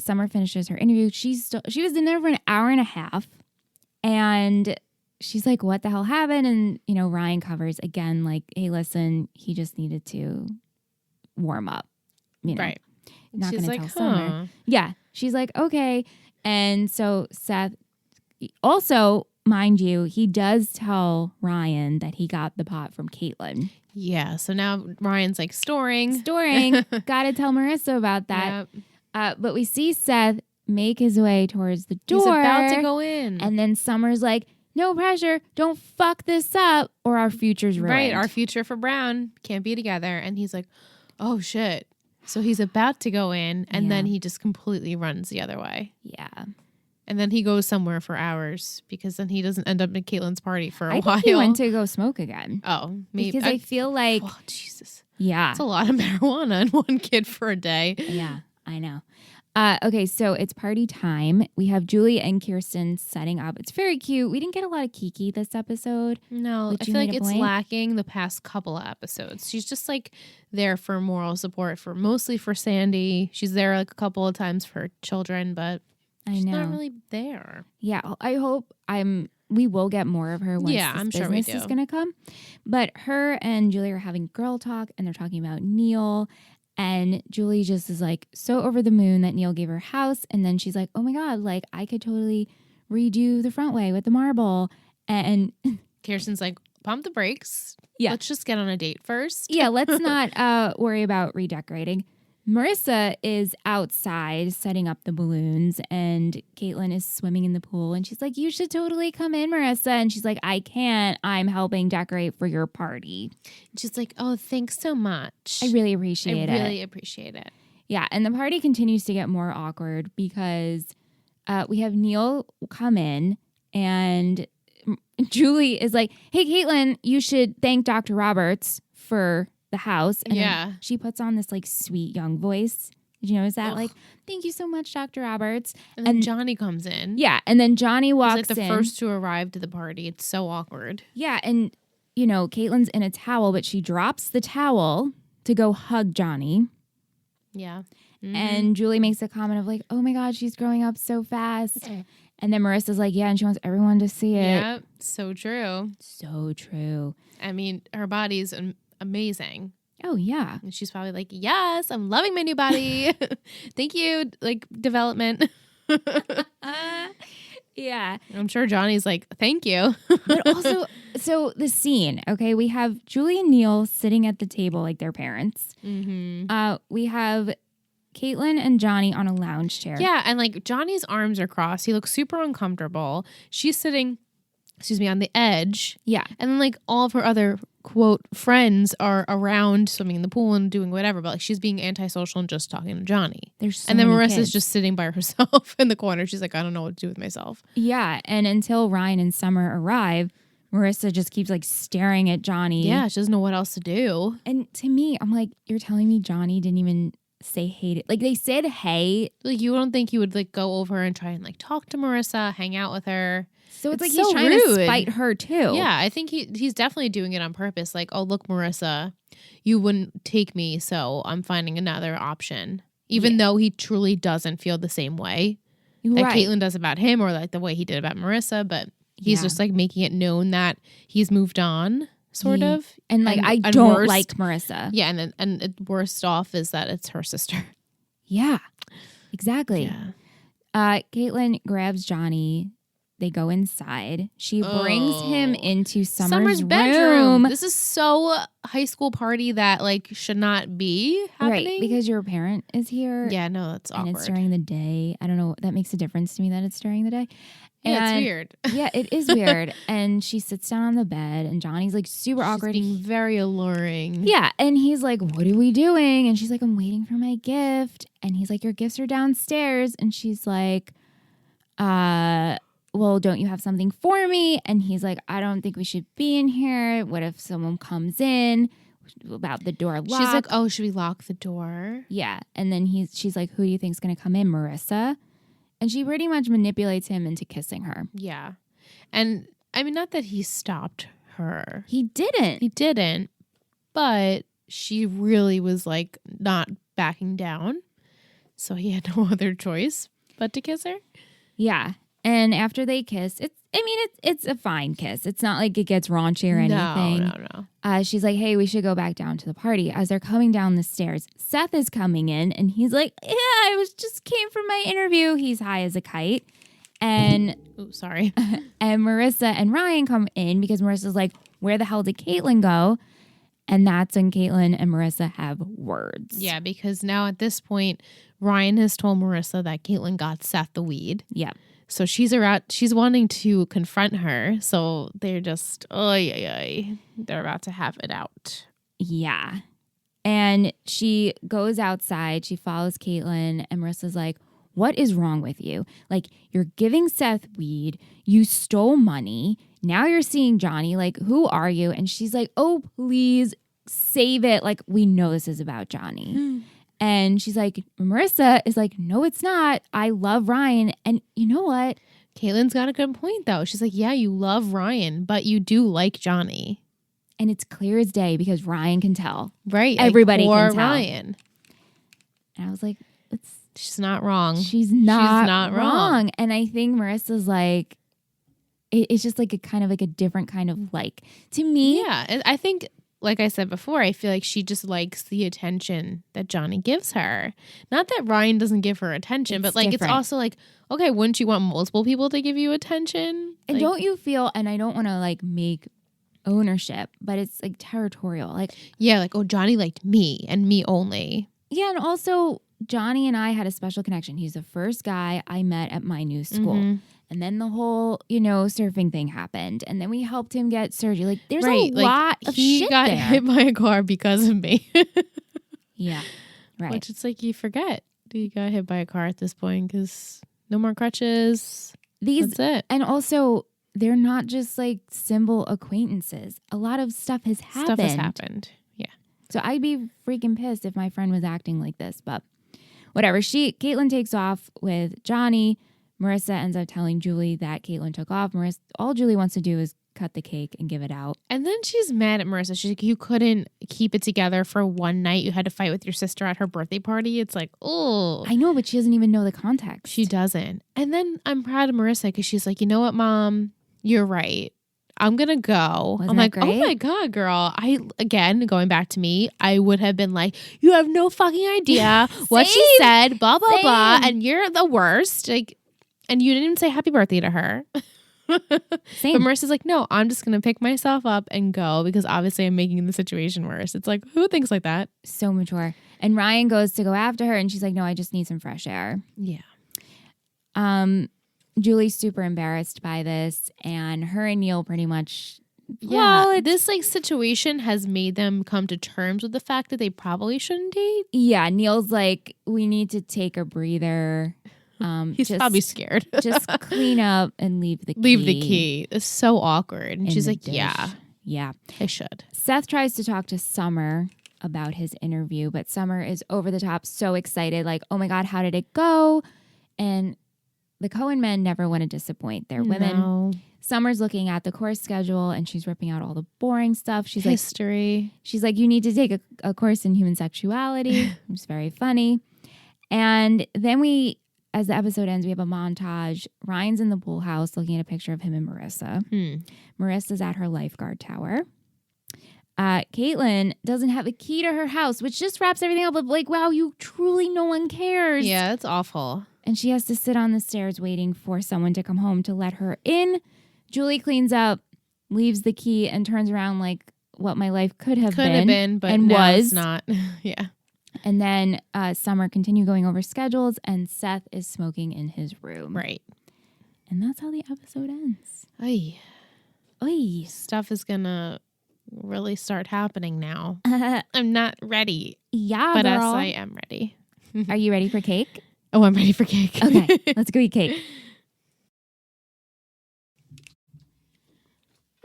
Summer finishes her interview. She was in there for an hour and a half, and she's like, "What the hell happened?" And Ryan covers again, like, "Hey, listen, he just needed to warm up." Right. Not She's going to like, tell Summer. huh. Yeah. She's like, okay. And so Seth, also, mind you, he does tell Ryan that he got the pot from Caitlin. Yeah, so now Ryan's like storing. Got to tell Marissa about that. Yep. But we see Seth make his way towards the door. He's about to go in. And then Summer's like, no pressure. Don't fuck this up or our future's ruined. Right, our future for Brown can't be together. And he's like, oh, shit. So he's about to go in, and then he just completely runs the other way. Yeah. And then he goes somewhere for hours because then he doesn't end up at Caitlin's party for a while. think he went to go smoke again. Oh, maybe. Because I feel like... Oh, Jesus. Yeah. It's a lot of marijuana in one kid for a day. Yeah, I know. Okay, so it's party time. We have Julie and Kirsten setting up. It's very cute. We didn't get a lot of Kiki this episode. No, Would I you feel like need a it's blank? lacking the past couple of episodes. She's just like there for moral support for mostly for Sandy. She's there like a couple of times for children, but I she's know. not really there. Yeah, I hope we will get more of her once Yeah, this I'm sure we business is do. going to come. But her and Julie are having girl talk, and they're talking about Neil. And Julie just is like so over the moon that Neil gave her house. And then she's like, oh my God, like I could totally redo the front way with the marble. And Kirsten's like, pump the brakes. Yeah. Let's just get on a date first. yeah, let's not worry about redecorating. Marissa is outside setting up the balloons, and Caitlin is swimming in the pool. And she's like, you should totally come in, Marissa. And she's like, I can't. I'm helping decorate for your party. She's like, oh, thanks so much. I really appreciate it. I really appreciate it. Yeah, and the party continues to get more awkward because we have Neil come in, and Julie is like, hey, Caitlin, you should thank Dr. Roberts for the house. And then she puts on this like sweet young voice. Did you notice that? Ugh. Like, thank you so much, Dr. Roberts. And then Johnny comes in. Yeah, and then Johnny walks He's like the in. first to arrive to the party. It's so awkward. Yeah, and Caitlin's in a towel, but she drops the towel to go hug Johnny. Yeah. And Julie makes a comment of like, oh my God, she's growing up so fast. And then Marissa's like, yeah, and she wants everyone to see it. Yeah, so true. So true. I mean, her body's amazing. Oh, yeah. And she's probably like, yes, I'm loving my new body. Thank you, like, development. Yeah. I'm sure Johnny's like, thank you. But also, so the scene, okay, we have Julie and Neil sitting at the table like their parents. Mm-hmm. We have Caitlin and Johnny on a lounge chair. Yeah, and like Johnny's arms are crossed. He looks super uncomfortable. She's sitting, on the edge. Yeah. And then like all of her other quote friends are around swimming in the pool and doing whatever, but like she's being antisocial and just talking to Johnny. There's so and then many Marissa's kids. just sitting by herself in the corner. She's like, I don't know what to do with myself. Yeah, and until Ryan and Summer arrive, Marissa just keeps like staring at Johnny. Yeah, she doesn't know what else to do. And to me, I'm like, you're telling me Johnny didn't even say hey to, like they said hey. Like you don't think you would like go over and try and like talk to Marissa, hang out with her. So it's like so he's trying rude. to spite her too. Yeah, I think he's definitely doing it on purpose. Like, oh, look, Marissa, you wouldn't take me, so I'm finding another option. Even though he truly doesn't feel the same way that Right. Caitlin does about him or like the way he did about Marissa, but he's Yeah. just like making it known that he's moved on, sort of. And like I and don't worst- like Marissa. Yeah, and worst off is that it's her sister. Yeah. Exactly. Yeah. Caitlin grabs Johnny They go inside. She brings him into Summer's bedroom. This is so high school party that like should not be happening. Right, because your parent is here. Yeah, no, that's awkward. And it's during the day. I don't know. That makes a difference to me that it's during the day. Yeah, it's weird. Yeah, it is weird. And she sits down on the bed and Johnny's like super awkward. Being very alluring. Yeah. And he's like, what are we doing? And she's like, I'm waiting for my gift. And he's like, your gifts are downstairs. And she's like, well, don't you have something for me? And he's like, I don't think we should be in here. What if someone comes in? About the door locked. She's like, oh, should we lock the door? Yeah. And then she's like, who do you think's going to come in? Marissa? And she pretty much manipulates him into kissing her. Yeah. And I mean, not that he stopped her. He didn't. But she really was like not backing down. So he had no other choice but to kiss her. Yeah. And after they kiss, it's a fine kiss. It's not like it gets raunchy or anything. No. She's like, hey, we should go back down to the party. As they're coming down the stairs, Seth is coming in and he's like, yeah, I just came from my interview. He's high as a kite. And sorry. And Marissa and Ryan come in because Marissa's like, where the hell did Caitlin go? And that's when Caitlin and Marissa have words. Yeah, because now at this point, Ryan has told Marissa that Caitlin got Seth the weed. Yeah. So she's wanting to confront her. So they're just, they're about to have it out. Yeah. And she goes outside. She follows Caitlin. And Marissa's like, what is wrong with you? Like, you're giving Seth weed. You stole money. Now you're seeing Johnny. Like, who are you? And she's like, oh, please save it. Like, we know this is about Johnny. And she's like, Marissa is like, no, it's not. I love Ryan. And you know what? Caitlin's got a good point, though. She's like, yeah, you love Ryan, but you do like Johnny. And it's clear as day because Ryan can tell. Right. Everybody like, can tell. Ryan. And I was like, she's not wrong. She's not wrong. And I think Marissa's like, it's just like a kind of like a different kind of like. To me. Yeah. I think, like I said before, I feel like she just likes the attention that Johnny gives her. Not that Ryan doesn't give her attention, but like different. It's also like, okay, wouldn't you want multiple people to give you attention? And like, don't you feel, and I don't want to like make ownership, but it's like territorial. Like, yeah, like, oh, Johnny liked me and me only. Yeah. And also Johnny and I had a special connection. He's the first guy I met at my new school. Mm-hmm. And then the whole, surfing thing happened. And then we helped him get surgery. Like, there's a lot of shit he got there. hit by a car because of me. Yeah. Right. Which it's like you forget he got hit by a car at this point because no more crutches. That's it. And also, they're not just like simple acquaintances. A lot of stuff has happened. Yeah. So I'd be freaking pissed if my friend was acting like this. But whatever. Caitlin takes off with Johnny. Marissa ends up telling Julie that Caitlin took off. All Julie wants to do is cut the cake and give it out. And then she's mad at Marissa. She's like, you couldn't keep it together for one night. You had to fight with your sister at her birthday party. It's like, oh. I know, but she doesn't even know the context. She doesn't. And then I'm proud of Marissa because she's like, you know what, Mom? You're right. I'm going to go. I'm like, great? Oh my God, girl. Again, going back to me, I would have been like, you have no fucking idea what she said, blah, blah, blah. And you're the worst. Like, and you didn't even say happy birthday to her. Same. But Marissa's like, no, I'm just going to pick myself up and go because obviously I'm making the situation worse. It's like, who thinks like that? So mature. And Ryan goes to go after her and she's like, no, I just need some fresh air. Yeah. Julie's super embarrassed by this and her and Neil pretty much. Yeah. Well, this like situation has made them come to terms with the fact that they probably shouldn't date. Yeah. Neil's like, we need to take a breather. He's probably scared. Just clean up and leave the key. Leave the key. It's so awkward. And she's like, dish. Yeah, I should. Seth tries to talk to Summer about his interview, but Summer is over the top, so excited. Like, oh my God, how did it go? And the Cohen men never want to disappoint their women. No. Summer's looking at the course schedule and she's ripping out all the boring stuff. She's history. She's like, you need to take a course in human sexuality. It's very funny. And then as the episode ends, we have a montage. Ryan's in the pool house looking at a picture of him and Marissa. Marissa's at her lifeguard tower. Caitlin doesn't have a key to her house, which just wraps everything up with like, wow, no one cares. Yeah, it's awful. and she has to sit on the stairs waiting for someone to come home to let her in. Julie cleans up, leaves the key, and turns around like what my life could have been, but and now was it's not. Yeah. And then Summer continue going over schedules, and Seth is smoking in his room. Right. And that's how the episode ends. Oy. Oy. Stuff is gonna really start happening now. I'm not ready, Yeah, but girl. yes, I am ready. Are you ready for cake? Oh, I'm ready for cake. Okay, let's go eat cake.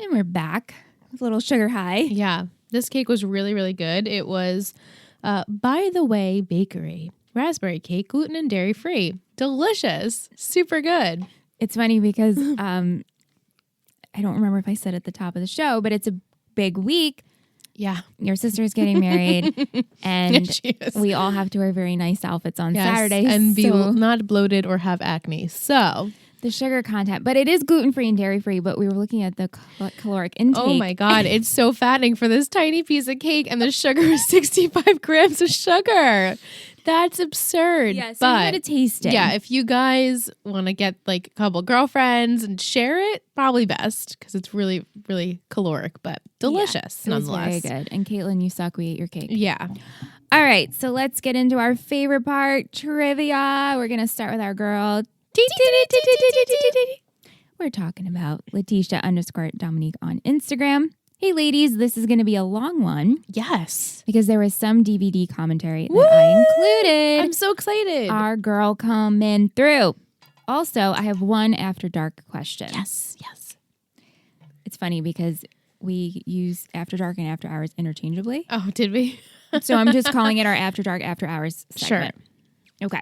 And we're back with a little sugar high. Yeah, this cake was really, really good. It was ByTheWay Bakery. Raspberry cake, gluten and dairy free. Delicious. Super good. It's funny because I don't remember if I said at the top of the show, but it's a big week. Yeah. Your sister's getting married, and She is. we all have to wear very nice outfits on Yes, Saturday. and be so not bloated or have acne. So, the sugar content, but it is gluten-free and dairy-free, but we were looking at the caloric intake. oh my God, it's so fattening for this tiny piece of cake, and the sugar is 65 grams of sugar. That's absurd. Yeah, so but you gotta taste it. yeah, if you guys want to get like a couple girlfriends and share it, probably best because it's really, really caloric, but delicious It was nonetheless. very good. And Caitlin, you suck. We ate your cake. Yeah. All right, so let's get into our favorite part, trivia. We're gonna start with our girl. We're talking about Letitia_Dominique on Instagram. Hey, ladies, this is going to be a long one Yes. because there was some DVD commentary that Woo! I included. I'm so excited. Our girl coming through. Also, I have one After Dark question. Yes. Yes. It's funny because we use After Dark and After Hours interchangeably. Oh, did we? So I'm just calling it our After Dark, After Hours segment. Sure. Okay.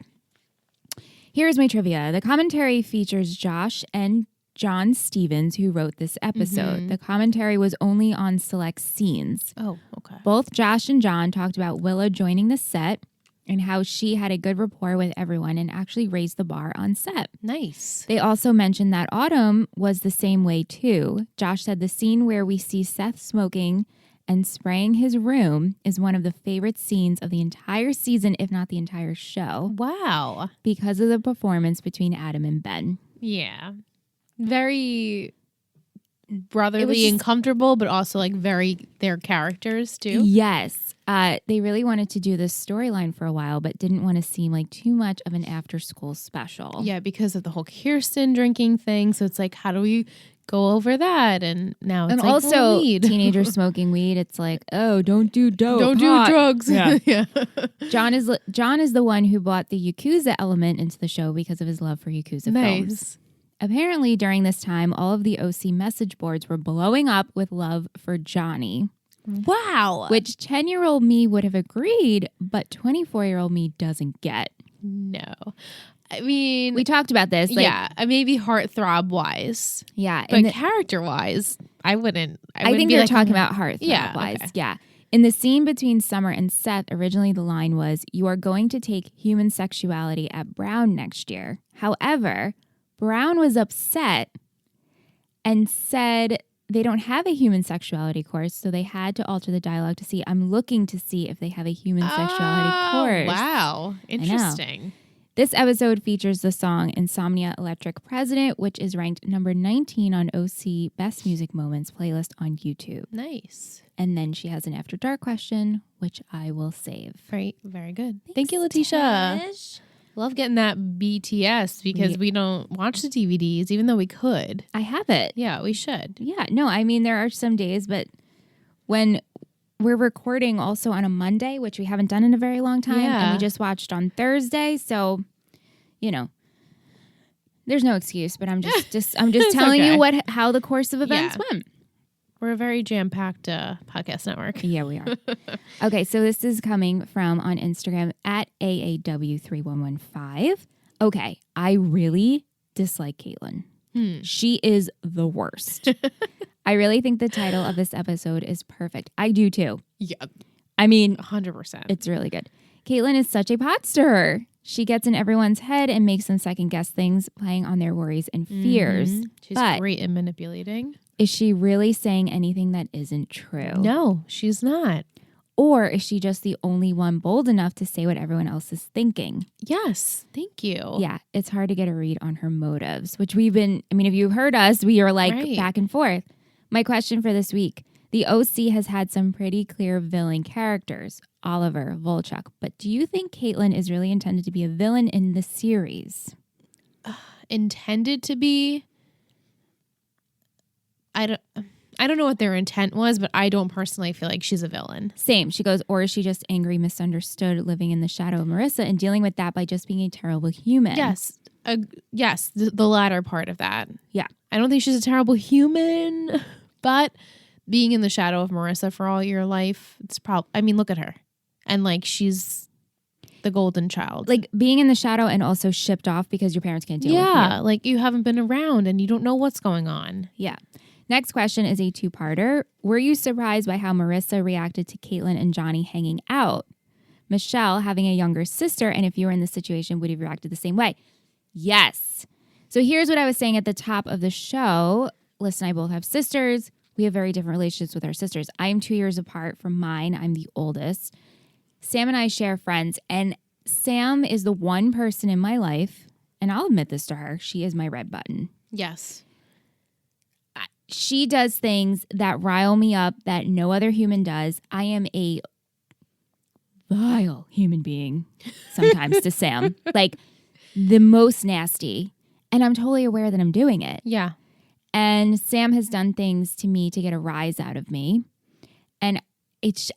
Here's my trivia. The commentary features Josh and John Stevens, who wrote this episode. Mm-hmm. The commentary was only on select scenes. Oh, okay. Both Josh and John talked about Willow joining the set and how she had a good rapport with everyone and actually raised the bar on set. Nice. They also mentioned that Autumn was the same way too. Josh said the scene where we see Seth smoking and spraying his room is one of the favorite scenes of the entire season, if not the entire show, Wow. because of the performance between Adam and Ben. Yeah. Very brotherly just- and comfortable, but also like very their characters too. Yes. They really wanted to do this storyline for a while, but didn't want to seem like too much of an after-school special. Yeah, because of the whole Kirsten drinking thing. So it's like, how do we go over that? And now it's And like, also, well, weed. teenagers smoking weed. It's like, oh, don't do dope. Don't pot. do drugs. Yeah. Yeah. John is the one who brought the Yakuza element into the show because of his love for Yakuza films. Nice. Apparently, during this time, all of the OC message boards were blowing up with love for Johnny, Wow. which 10-year-old me would have agreed, but 24-year-old me doesn't get. No. I mean, We talked about this. Like, yeah, maybe heartthrob wise, Yeah. but character wise, I wouldn't. I think be you're like, talking about heartthrob Yeah, wise. okay. Yeah. In the scene between Summer and Seth, originally the line was, "You are going to take human sexuality at Brown next year." However, Brown was upset and said they don't have a human sexuality course, so they had to alter the dialogue to see, "I'm looking to see if they have a human sexuality course." Wow. Interesting. This episode features the song Insomnia Electric President, which is ranked number 19 on OC Best Music Moments playlist on YouTube. Nice. And then she has an After Dark question, which I will save. Right. Very good. Thank you, Letitia. Tish. Love getting that BTS because we don't watch the DVDs, even though we could. I have it. Yeah, we should. Yeah, no, I mean, there are some days, but when we're recording also on a Monday, which we haven't done in a very long time, and Yeah. we just watched on Thursday, so, you know, there's no excuse, but I'm just telling okay. you how the course of events went. We're a very jam-packed podcast network. Yeah, we are. Okay, so this is coming from on Instagram at AAW3115. Okay, I really dislike Caitlin. She is the worst. I really think the title of this episode is perfect. I do too. Yeah, I mean, 100%. it's really good. Caitlin is such a pot stirrer. She gets in everyone's head and makes them second guess things, playing on their worries and fears. She's But great at manipulating. is she really saying anything that isn't true? No, she's not. Or is she just the only one bold enough to say what everyone else is thinking? Yes. Thank you. Yeah, it's hard to get a read on her motives, which we've been, I mean, if you've heard us, we are like Right. back and forth. My question for this week, the OC has had some pretty clear villain characters, Oliver, Volchuk, but do you think Caitlin is really intended to be a villain in the series? Intended to be. I don't know what their intent was, but I don't personally feel like she's a villain. Same. She goes, or is she just angry, misunderstood, living in the shadow of Marissa and dealing with that by just being a terrible human? Yes. Yes, the latter part of that. Yeah. I don't think she's a terrible human, but being in the shadow of Marissa for all your life, it's probably, I mean, look at her. And like, she's the golden child. Like being in the shadow and also shipped off because your parents can't deal with you. Yeah, like you haven't been around and you don't know what's going on. Yeah. Next question is a two-parter. Were you surprised by how Marissa reacted to Caitlin and Johnny hanging out? Michelle, having a younger sister, and if you were in this situation, would have reacted the same way? Yes. So here's what I was saying at the top of the show. Liz and I both have sisters. We have very different relationships with our sisters. I am 2 years apart from mine. I'm the oldest. Sam and I share friends, and Sam is the one person in my life, and I'll admit this to her, she is my red button. Yes. She does things that rile me up that no other human does. I am a vile human being sometimes to Sam. Like the most nasty. And I'm totally aware that I'm doing it. Yeah. And Sam has done things to me to get a rise out of me. And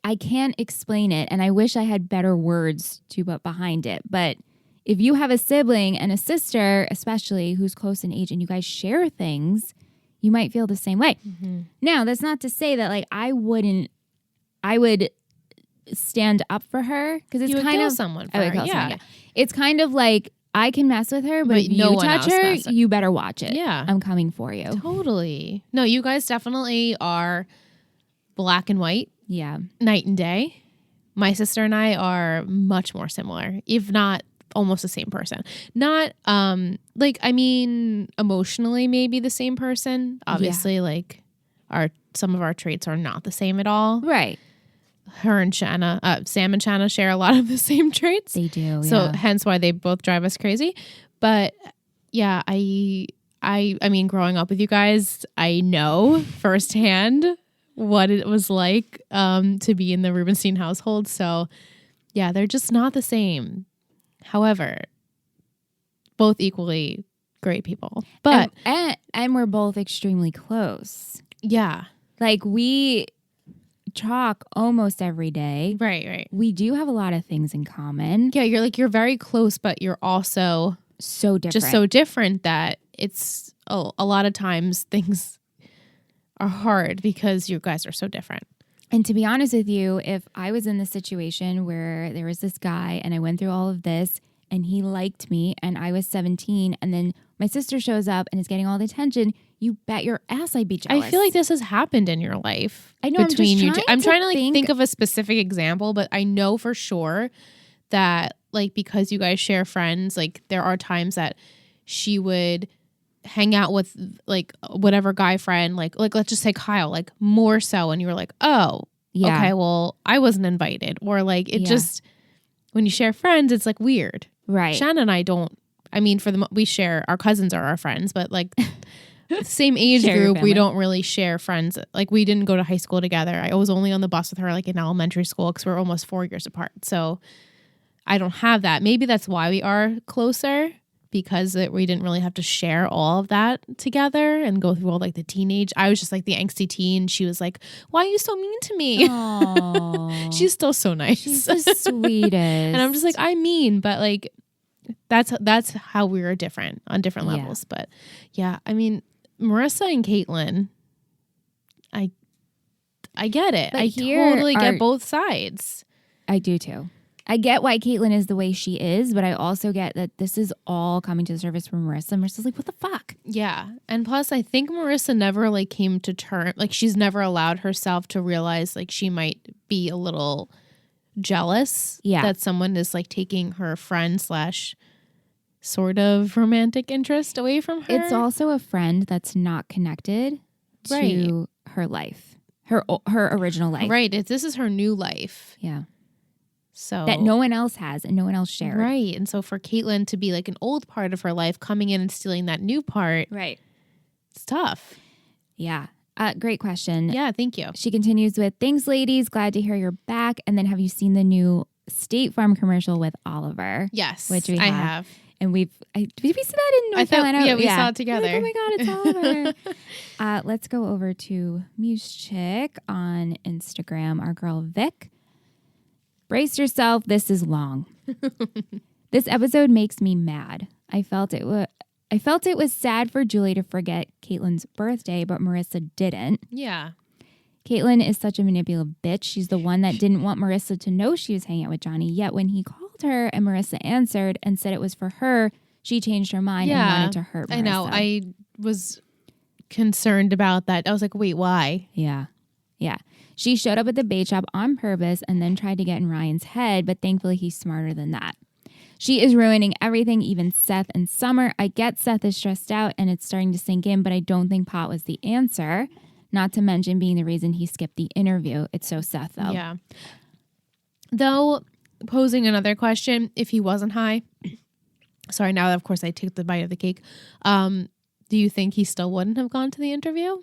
I can't explain it. And I wish I had better words to put behind it. But if you have a sibling and a sister, especially who's close in age, and you guys share things, you might feel the same way. Mm-hmm. Now, that's not to say that like I would stand up for her because it's You would kind kill of someone for I would her, kill yeah. someone, yeah. It's kind of like I can mess with her, but if no you one touch else her, messes. you better watch it. Yeah. I'm coming for you. Totally. No, you guys definitely are black and white, Yeah. night and day. My sister and I are much more similar, if not almost the same person. Not emotionally maybe the same person. Obviously, like some of our traits are not the same at all. Right. Her and Shanna, Sam and Shanna share a lot of the same traits. They do. So yeah. hence why they both drive us crazy. But yeah, I mean, growing up with you guys, I know firsthand what it was like to be in the Rubenstein household. So yeah, they're just not the same. However, both equally great people. But and we're both extremely close. yeah. Like we talk almost every day. Right. We do have a lot of things in common. Yeah, you're very close, but you're also So different. just so different that it's a lot of times things are hard because you guys are so different. And to be honest with you, if I was in the situation where there was this guy and I went through all of this and he liked me and I was 17 and then my sister shows up and is getting all the attention, you bet your ass I'd be jealous. I feel like this has happened in your life. I know, between you two. I'm trying to like think think of a specific example, but I know for sure that like because you guys share friends, like there are times that she would hang out with like whatever guy friend, like let's just say Kyle, like more so, and you were like, oh, Yeah. okay, well I wasn't invited, or like it just when you share friends, it's like weird. Right. Shannon and I don't. I mean, we share our cousins are our friends, but like same age Share your group, we family. don't really share friends. Like we didn't go to high school together. I was only on the bus with her like in elementary school because we're almost 4 years apart. So I don't have that. Maybe that's why we are closer, because we didn't really have to share all of that together and go through all like the teenage. I was just like the angsty teen. She was like, "Why are you so mean to me?" Aww. She's still so nice. She's the sweetest. And I'm just like, I mean, but like that's how we were different on different Yeah. levels. But yeah, I mean, Marissa and Caitlin, I get it. But I here totally are- get both sides. I do too. I get why Caitlin is the way she is, but I also get that this is all coming to the surface from Marissa. Marissa's like, what the fuck? Yeah. And plus I think Marissa never like came to terms, like she's never allowed herself to realize like she might be a little jealous that someone is like taking her friend / sort of romantic interest away from her. It's also a friend that's not connected to her life. her original life. Right. This is her new life. Yeah. So That no one else has and no one else shared. Right. And so for Caitlin to be like an old part of her life coming in and stealing that new part, Right. it's tough. Yeah. Great question. Yeah, thank you. She continues with, thanks, ladies. Glad to hear you're back. And then have you seen the new State Farm commercial with Oliver? Yes, Which we I have. have. And did we see that in North Carolina? Yeah, we saw it together. Like, oh my God, it's Oliver. Let's go over to Muse Chick on Instagram, our girl Vic. Brace yourself. This is long. This episode makes me mad. I felt it was sad for Julie to forget Caitlin's birthday, but Marissa didn't. Yeah. Caitlin is such a manipulative bitch. She's the one that didn't want Marissa to know she was hanging out with Johnny. Yet when he called her and Marissa answered and said it was for her, she changed her mind and wanted to hurt Marissa. I know. I was concerned about that. I was like, wait, why? Yeah. Yeah. She showed up at the bait shop on purpose and then tried to get in Ryan's head, but thankfully he's smarter than that. She is ruining everything, even Seth and Summer. I get Seth is stressed out and it's starting to sink in, but I don't think pot was the answer. Not to mention being the reason he skipped the interview. It's so Seth, though. Yeah. Though, posing another question, if he wasn't high, sorry, now of course I took the bite of the cake. Do you think he still wouldn't have gone to the interview?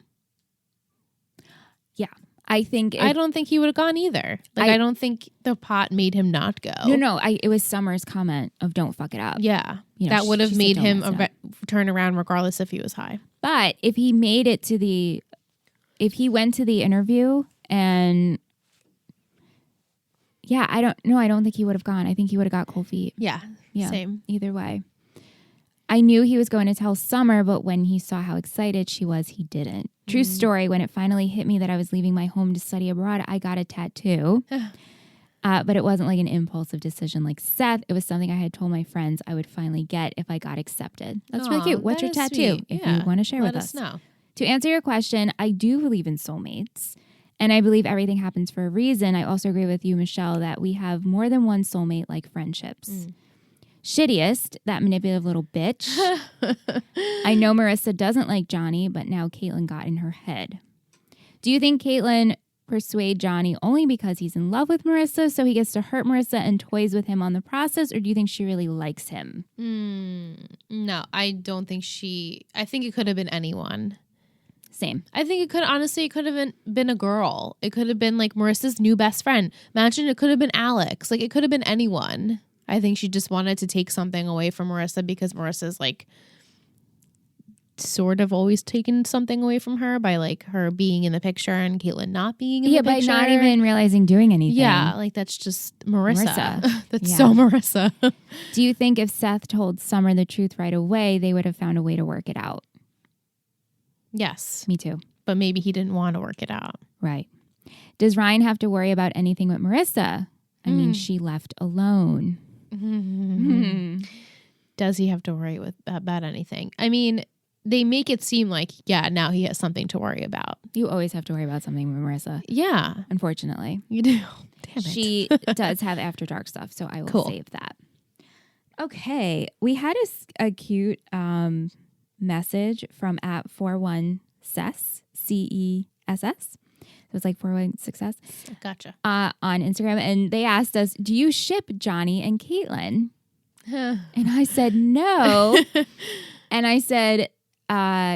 Yeah. I don't think he would have gone either. I don't think the pot made him not go. No. It was Summer's comment of don't fuck it up. Yeah. You know, that would have she made said him don't mess turn around regardless if he was high. But if he made it to if he went to the interview and I don't think he would have gone. I think he would have got cold feet. Yeah. Same. Either way. I knew he was going to tell Summer, but when he saw how excited she was, he didn't. True story, when it finally hit me that I was leaving my home to study abroad, I got a tattoo. But it wasn't like an impulsive decision like Seth. It was something I had told my friends I would finally get if I got accepted. That's really cute. What's your tattoo? Sweet. If you want to share with us. Let us know. To answer your question, I do believe in soulmates. And I believe everything happens for a reason. I also agree with you, Michelle, that we have more than one soulmate like friendships. Shittiest, that manipulative little bitch. I know Marissa doesn't like Johnny, but now Caitlin got in her head. Do you think Caitlin persuade Johnny only because he's in love with Marissa, so he gets to hurt Marissa and toys with him on the process, or do you think she really likes him? No, I don't think I think it could have been anyone. Same. I think it could have been a girl. It could have been like Marissa's new best friend. Imagine it could have been Alex. Like it could have been anyone. I think she just wanted to take something away from Marissa because Marissa's like sort of always taken something away from her by like her being in the picture and Caitlin not being in the picture. Yeah, by not even realizing doing anything. Yeah, like that's just Marissa. That's Yeah. so Marissa. Do you think if Seth told Summer the truth right away, they would have found a way to work it out? Yes. Me too. But maybe he didn't want to work it out. Right. Does Ryan have to worry about anything with Marissa? I mean, she left alone. Does he have to worry about anything? I mean, they make it seem like, now he has something to worry about. You always have to worry about something with Marissa. Yeah. Unfortunately. You do. Damn it. She does have after dark stuff, so I will save that. Okay. We had a cute message from @41cess, CESS. It was like 41 success. Gotcha. On Instagram. And they asked us, do you ship Johnny and Caitlin? And I said, no. And I said,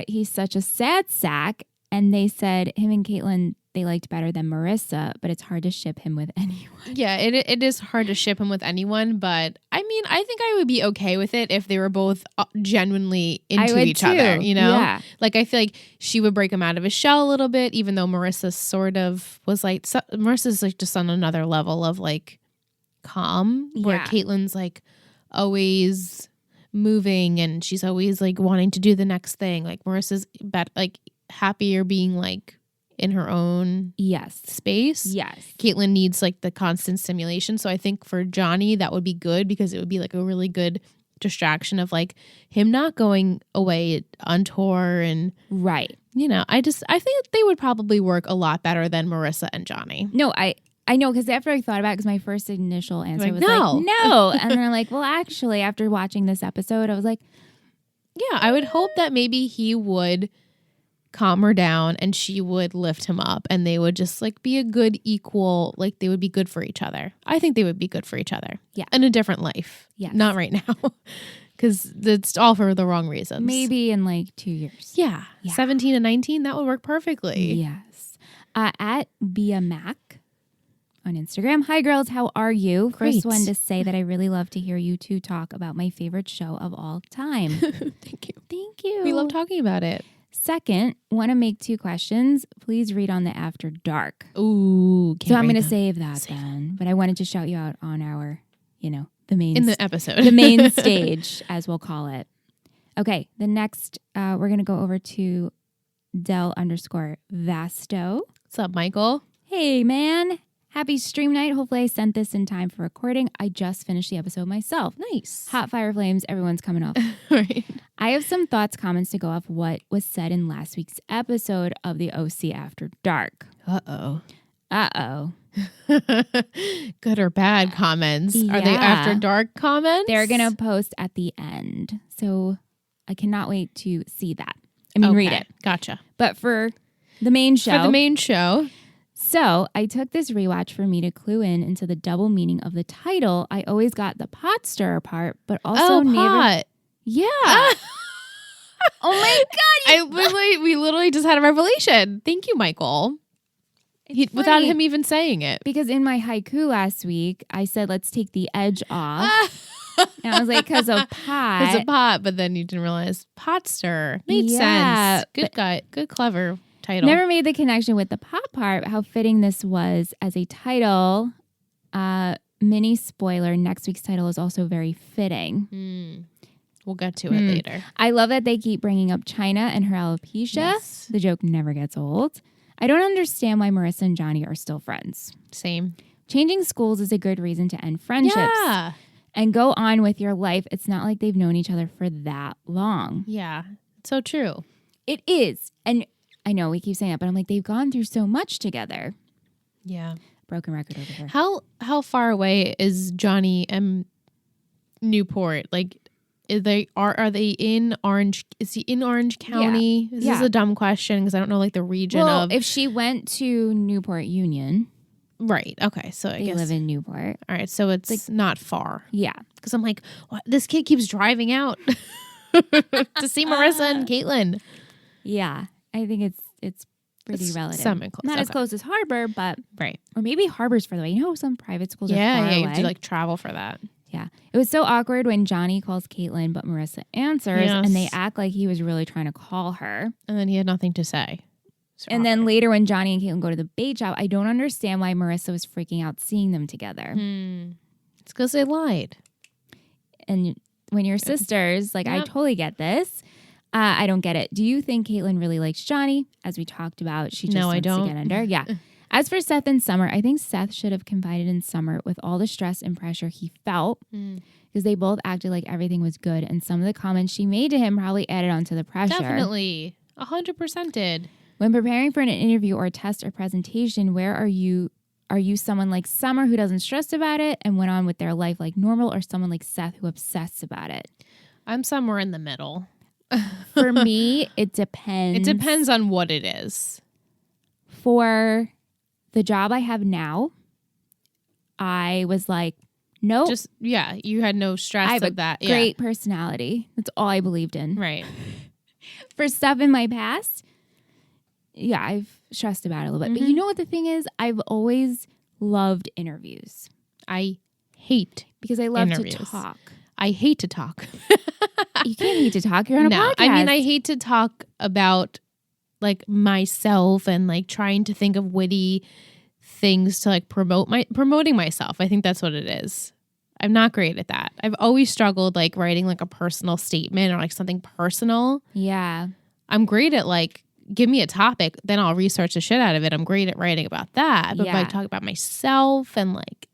he's such a sad sack. And they said him and Caitlin, they liked better than Marissa, but it's hard to ship him with anyone. Yeah, it is hard to ship him with anyone, but I mean, I think I would be okay with it if they were both genuinely into each other, you know? Yeah. Like, I feel like she would break him out of his shell a little bit, even though Marissa sort of was like, Marissa's like just on another level of like calm, where Caitlin's like always moving and she's always like wanting to do the next thing. Like Marissa's like happier being like in her own space. Yes. Caitlin needs like the constant stimulation. So I think for Johnny, that would be good because it would be like a really good distraction of like him not going away on tour. And, you know, I think they would probably work a lot better than Marissa and Johnny. No, I know, because after I thought about it, because my first initial answer was no. like, no. And then I'm like, well, actually, after watching this episode, I was like, yeah, I would hope that maybe he would calm her down, and she would lift him up, and they would just like be a good equal, like they would be good for each other. I think they would be good for each other. Yeah. In a different life. Yes. Not right now. Because it's all for the wrong reasons. Maybe in like 2 years. Yeah. 17 and 19, that would work perfectly. Yes. At Bia Mac on Instagram. Hi, girls. How are you? Great. First one to say that I really love to hear you two talk about my favorite show of all time. Thank you. Thank you. We love talking about it. Second, want to make 2 questions. Please read on the After Dark. Ooh. So I'm going to save that then. But I wanted to shout you out on our, the main in the episode. the main stage, as we'll call it. Okay, the next, we're going to go over to Del_Vasto. What's up, Michael? Hey, man. Happy stream night. Hopefully I sent this in time for recording. I just finished the episode myself. Nice. Hot fire flames. Everyone's coming off. Right. I have some thoughts, comments to go off what was said in last week's episode of the OC After Dark. Uh-oh. Uh-oh. Good or bad comments? Are they Yeah. after dark comments? They're going to post at the end. So I cannot wait to see that. Read it. Gotcha. But for the main show. For the main show. So I took this rewatch for me to clue in into the double meaning of the title. I always got the pot stirrer part, but also never. Pot. Yeah. Oh my God. We literally just had a revelation. Thank you, Michael. Without funny. him even saying it. Because in my haiku last week, I said, let's take the edge off. And I was like, because of pot. It's a pot, but then you didn't realize pot stirrer. Made Yeah, sense. Good guy. Good, clever title. Never made the connection with the pot part, how fitting this was as a title. Mini spoiler, next week's title is also very fitting. We'll get to it later. I love that they keep bringing up China and her alopecia. Yes. The joke never gets old. I don't understand why Marissa and Johnny are still friends. Same. Changing schools is a good reason to end friendships Yeah. and go on with your life. It's not like they've known each other for that long. Yeah. It's so true. It is. And I know we keep saying that, but I'm like, they've gone through so much together. Yeah. Broken record over here. How far away is Johnny and Newport? Like, are they in Orange? Is he in Orange County? This is a dumb question because I don't know like the region Well, of. if she went to Newport Union, Right. Okay. So I they guess live in Newport. all right. So it's not far Yeah. because I'm like, what? This kid keeps driving out to see Marissa and Caitlin. Yeah. I think it's pretty It's relative. semi-close, Not as okay. close as Harbor, but Right. or maybe Harbor's further away. You know, some private schools are far Yeah. away. You have to like travel for that. Yeah. It was so awkward when Johnny calls Caitlin, but Marissa answers, Yes. and they act like he was really trying to call her. And then he had nothing to say. So And then later when Johnny and Caitlin go to the bait shop, I don't understand why Marissa was freaking out seeing them together. it's because they lied. And when you're sisters, like I Yep. totally get this. I don't get it. Do you think Caitlin really likes Johnny? As we talked about, she just No, I wants don't. to get under. Yeah. As for Seth and Summer, I think Seth should have confided in Summer with all the stress and pressure he felt because they both acted like everything was good. And some of the comments she made to him probably added on to the pressure. Definitely. 100% did. When preparing for an interview or test or presentation, where are you? Are you someone like Summer who doesn't stress about it and went on with their life like normal, or someone like Seth who obsesses about it? I'm somewhere in the middle. For me, it depends. It depends on what it is. For the job I have now, I was like, nope. Just, yeah, you had no stress I have of a that. great personality. That's all I believed in. Yeah. Right. For stuff in my past, yeah, I've stressed about it a little bit. But you know what the thing is? I've always loved interviews I hate because I love interviews. to talk. I hate to talk. You can't hate to talk. You're on a podcast. I mean, I hate to talk about like myself and like trying to think of witty things to like promoting myself. I think that's what it is. I'm not great at that. I've always struggled like writing like a personal statement or like something personal. Yeah. I'm great at like, give me a topic, then I'll research the shit out of it. I'm great at writing about that. But Yeah. like talk about myself and like,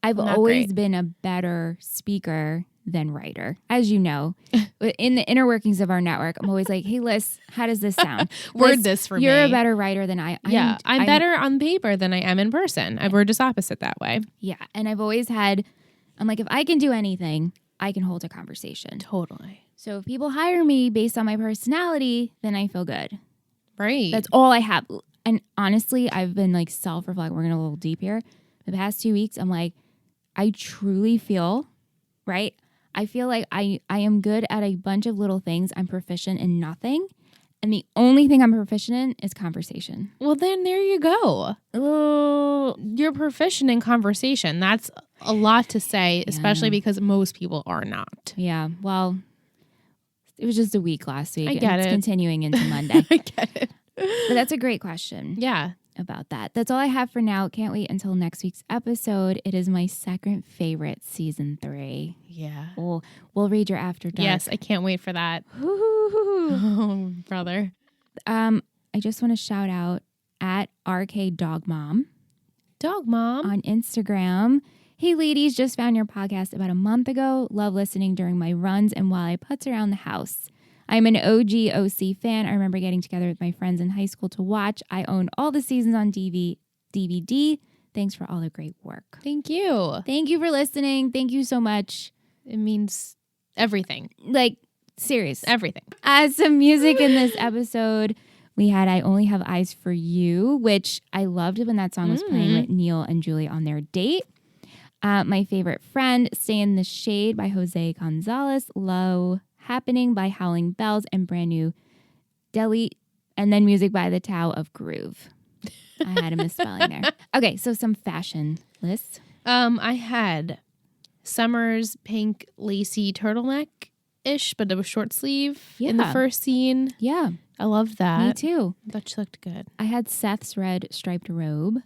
I've Not always great. been a better speaker than writer. As you know, in the inner workings of our network, I'm always like, hey, Liz, how does this sound? Word Liz, this for you're me. a better writer than I am. yeah, I'm better on paper than I am in person. We're just opposite that way. Yeah. And I've always had, I'm like, if I can do anything, I can hold a conversation. Totally. So if people hire me based on my personality, then I feel good. Right. That's all I have. And honestly, I've been like self-reflecting. We're going a little deep here. The past 2 weeks, I'm like, I truly feel, right? I feel like I am good at a bunch of little things. I'm proficient in nothing. And the only thing I'm proficient in is conversation. Well, then there you go. You're proficient in conversation. That's a lot to say, especially because most people are not. Yeah. Well, it was just a week last week. I and get it's it. continuing into Monday. I get it. But that's a great question. Yeah. About that. That's all I have for now. Can't wait until next week's episode. It is my second favorite season 3. Yeah. We'll read your After Dark. Yes, I can't wait for that. Oh, brother. I just want to shout out at RK Dog Mom Dog Mom. on Instagram. Hey ladies, just found your podcast about a month ago. Love listening during my runs and while I putz around the house. I'm an OG OC fan. I remember getting together with my friends in high school to watch. I own all the seasons on DVD. Thanks for all the great work. Thank you. Thank you for listening. Thank you so much. It means everything. Like, serious. Everything. As some music in this episode, we had I Only Have Eyes for You, which I loved when that song was playing with Neil and Julie on their date. My favorite friend, Stay in the Shade by Jose Gonzalez. Low Happening by Howling Bells and brand new Delete, and then music by the Tao of Groove. I had a misspelling there. Okay, so some fashion lists. I had Summer's pink lacy turtleneck-ish, but it was short sleeve in the Yeah. first scene. Yeah, I love that. me too. I thought she looked good. I had Seth's red striped robe.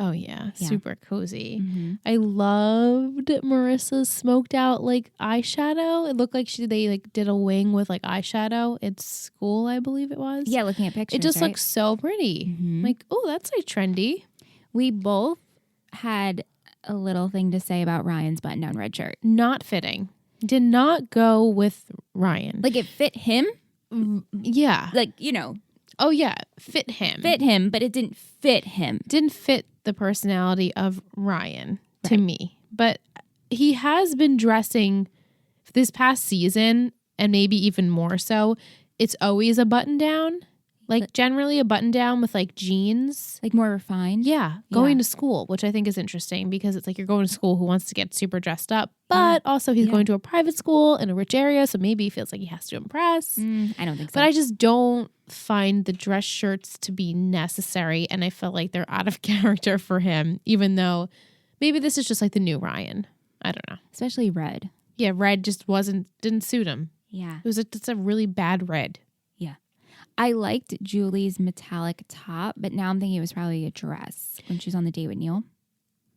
Oh, yeah. Yeah. Super cozy. Mm-hmm. I loved Marissa's smoked out like eyeshadow. It looked like they like did a wing with like eyeshadow at school, I believe it was. Yeah, looking at pictures. It just right? looks so pretty. Mhm. Like, oh, that's like trendy. We both had a little thing to say about Ryan's button-down red shirt. Not fitting. Did not go with Ryan. Like, it fit him. Yeah. Like, you know, Oh, yeah. Fit him. fit him, but it didn't fit him. Didn't fit the personality of Ryan to me. But he has been dressing this past season, and maybe even more so. It's always a button down. Like generally a button down with like jeans. Like, more refined. Yeah. Going to school, which I think is interesting because it's like you're going to school who wants to get super dressed up, but also he's going to a private school in a rich area. So maybe he feels like he has to impress. I don't think so. But I just don't find the dress shirts to be necessary. And I feel like they're out of character for him, even though maybe this is just like the new Ryan. I don't know. Especially red. Yeah, red just didn't suit him. Yeah. It's a really bad red. Yeah. I liked Julie's metallic top, but now I'm thinking it was probably a dress when she was on the date with Neil.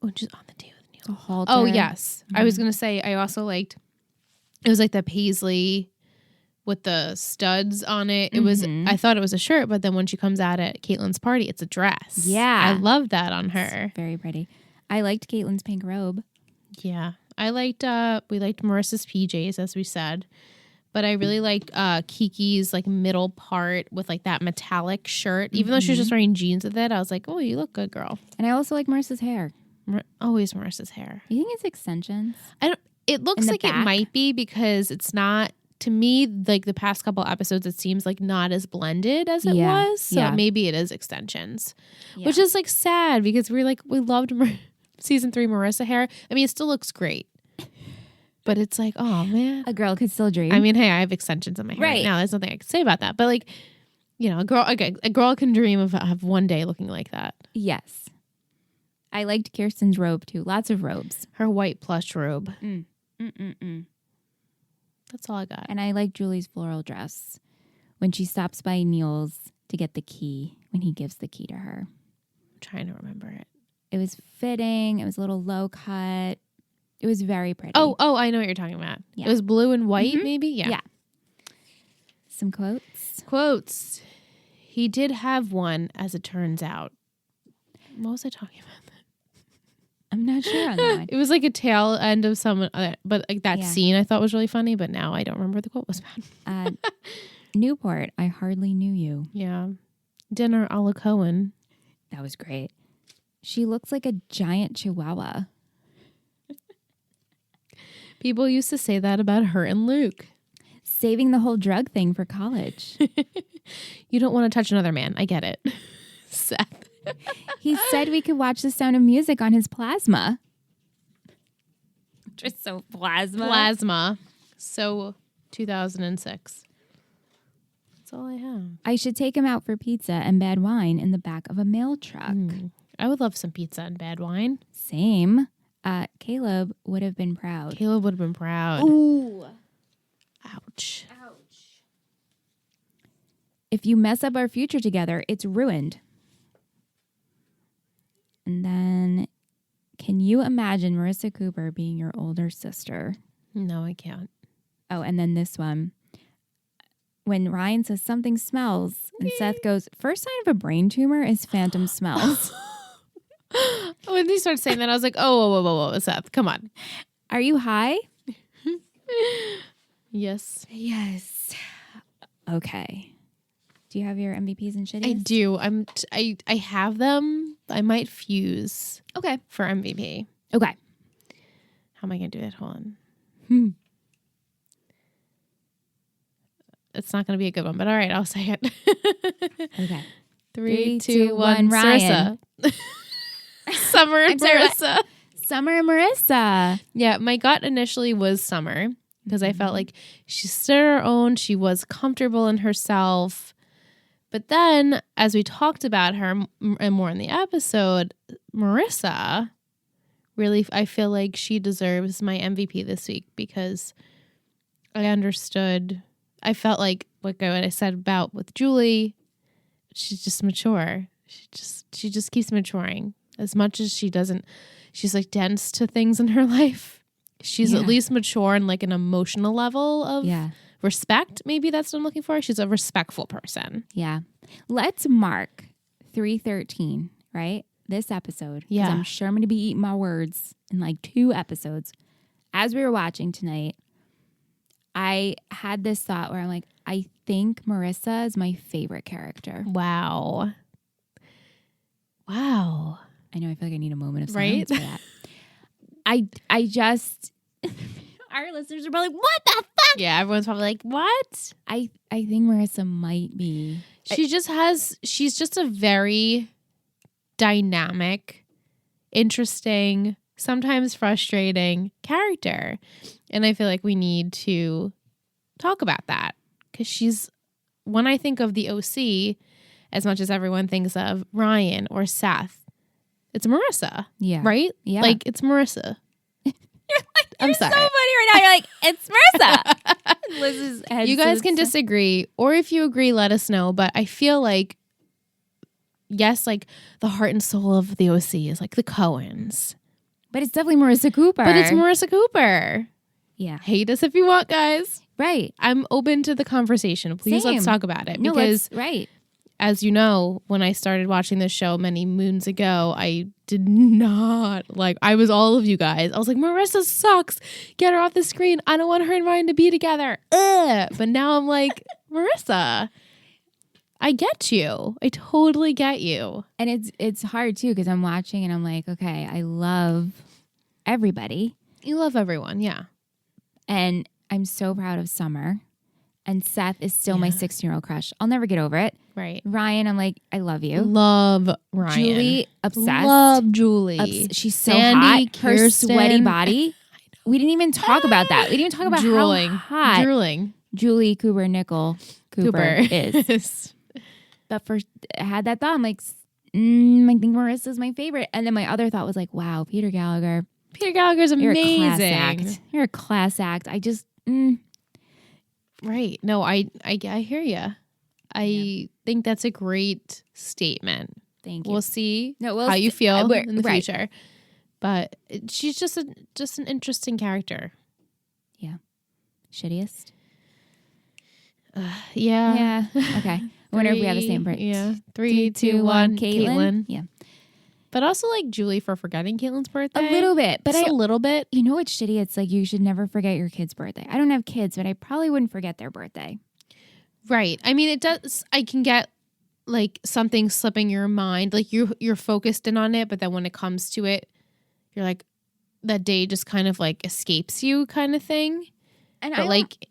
Which is on the date with Neil. A halter. Oh, yes. I was going to say, I also liked, it was like the paisley with the studs on it. It was, I thought it was a shirt, but then when she comes out at Caitlin's party, it's a dress. Yeah. I love that on her. Very pretty. I liked Caitlin's pink robe. Yeah. I liked, we liked Marissa's PJs, as we said. But I really liked Kiki's like middle part with like that metallic shirt. Even though she was just wearing jeans with it, I was like, oh, you look good, girl. And I also like Marissa's hair. Always Marissa's hair. You think it's extensions? It looks In the like it back? might be because it's not, to me, like the past couple episodes, it seems like not as blended as it was. So maybe it is extensions, which is like sad because we loved season 3 Marissa hair. I mean, it still looks great. But it's like, oh, man. A girl could still dream. I mean, hey, I have extensions in my hair right now. There's nothing I can say about that. But like, you know, a girl can dream of one day looking like that. Yes. I liked Kirsten's robe, too. Lots of robes. Her white plush robe. That's all I got. And I like Julie's floral dress when she stops by Neil's to get the key, when he gives the key to her. I'm trying to remember it. It was fitting. It was a little low cut. It was very pretty. Oh, I know what you're talking about. Yeah. It was blue and white, maybe? Yeah. Some quotes. Quotes. He did have one, as it turns out. What was I talking about? I'm not sure on that one. It was like a tail end of someone, but like that scene I thought was really funny, but now I don't remember what the quote was about. Newport, I hardly knew you. Yeah. Dinner a la Cohen. That was great. She looks like a giant chihuahua. People used to say that about her and Luke. Saving the whole drug thing for college. You don't want to touch another man. I get it. Seth. He said we could watch The Sound of Music on his plasma. Just so plasma. Plasma. So 2006. That's all I have. I should take him out for pizza and bad wine in the back of a mail truck. I would love some pizza and bad wine. Same. Caleb would have been proud. Caleb would have been proud. Ooh. Ouch. If you mess up our future together, it's ruined. And then, can you imagine Marissa Cooper being your older sister? No, I can't. Oh, and then this one. When Ryan says something smells, and Seth goes, first sign of a brain tumor is phantom smells. When he started saying that, I was like, oh, whoa, Seth, come on. Are you high? Yes. Yes. Okay. Do you have your MVPs and shitties? I do. I have them. I might fuse Okay. for MVP. Okay. How am I going to do it? Hold on. It's not going to be a good one, but all right, I'll say it. Okay. 3, 2, 2, 1, 1, Ryan. Sarissa. Summer and Sarissa. Summer and Marissa. Yeah, my gut initially was Summer because I felt like she stood on her own. She was comfortable in herself. But then, as we talked about her and more in the episode, Marissa, really, I feel like she deserves my MVP this week because I understood. I felt like what I said about with Julie, she's just mature. She just keeps maturing. As much as she's like dense to things in her life. She's at least mature on like an emotional level of respect. Maybe that's what I'm looking for. She's a respectful person. Yeah. Let's mark 313, right? This episode. Yeah. I'm sure I'm going to be eating my words in like 2 episodes. As we were watching tonight, I had this thought where I'm like, I think Marissa is my favorite character. Wow. I know, I feel like I need a moment of silence Right? for that. I just, our listeners are probably like, what the fuck? Yeah, everyone's probably like, what? I think Marissa might be. She's just a very dynamic, interesting, sometimes frustrating character. And I feel like we need to talk about that because when I think of the OC, as much as everyone thinks of Ryan or Seth, it's Marissa. Yeah. Right? Yeah. Like, it's Marissa. I'm sorry. So funny right now. You're like, it's Marissa. Liz's head. You guys can disagree, or if you agree, let us know. But I feel like, yes, like the heart and soul of the OC is like the Coens. But it's definitely Marissa Cooper. But it's Marissa Cooper. Yeah. Hate us if you want, guys. Right. I'm open to the conversation. Please Same. let's talk about it. No, Because right. as you know, when I started watching this show many moons ago, I did not I was all of you guys. I was like, Marissa sucks. Get her off the screen. I don't want her and Ryan to be together. Ugh. But now I'm like, Marissa, I get you. I totally get you. And it's hard too because I'm watching and I'm like, okay, I love everybody. You love everyone. Yeah. And I'm so proud of Summer. And Seth is still my 16-year-old crush. I'll never get over it. Right. Ryan, I'm like, I love you. Love Ryan. Julie, obsessed. Love Julie. She's so Sandy, hot. Her Kirsten. sweaty body. We didn't even talk about that. We didn't even talk about Drooling. how hot Drooling. Julie Cooper Nickel Cooper is. But I had that thought. I'm like, I think Marissa's my favorite. And then my other thought was like, wow, Peter Gallagher. Peter Gallagher's You're amazing. a class act. You're a class act. I just, Right. No, I hear you. I think that's a great statement. Thank you. We'll see No, how you feel we're- in the right. future. But she's just an interesting character. Yeah. Shittiest? Yeah. Yeah. Okay. I wonder if we have the same break. Yeah. 3, 2, 1. Caitlin. Yeah. But also like Julie for forgetting Caitlin's birthday. A little bit. But Just a little bit. you know what's shitty? It's like you should never forget your kid's birthday. I don't have kids, but I probably wouldn't forget their birthday. Right. I mean, it does. I can get like something slipping your mind. Like you're focused in on it, but then when it comes to it, you're like, that day just kind of like escapes you kind of thing. And But like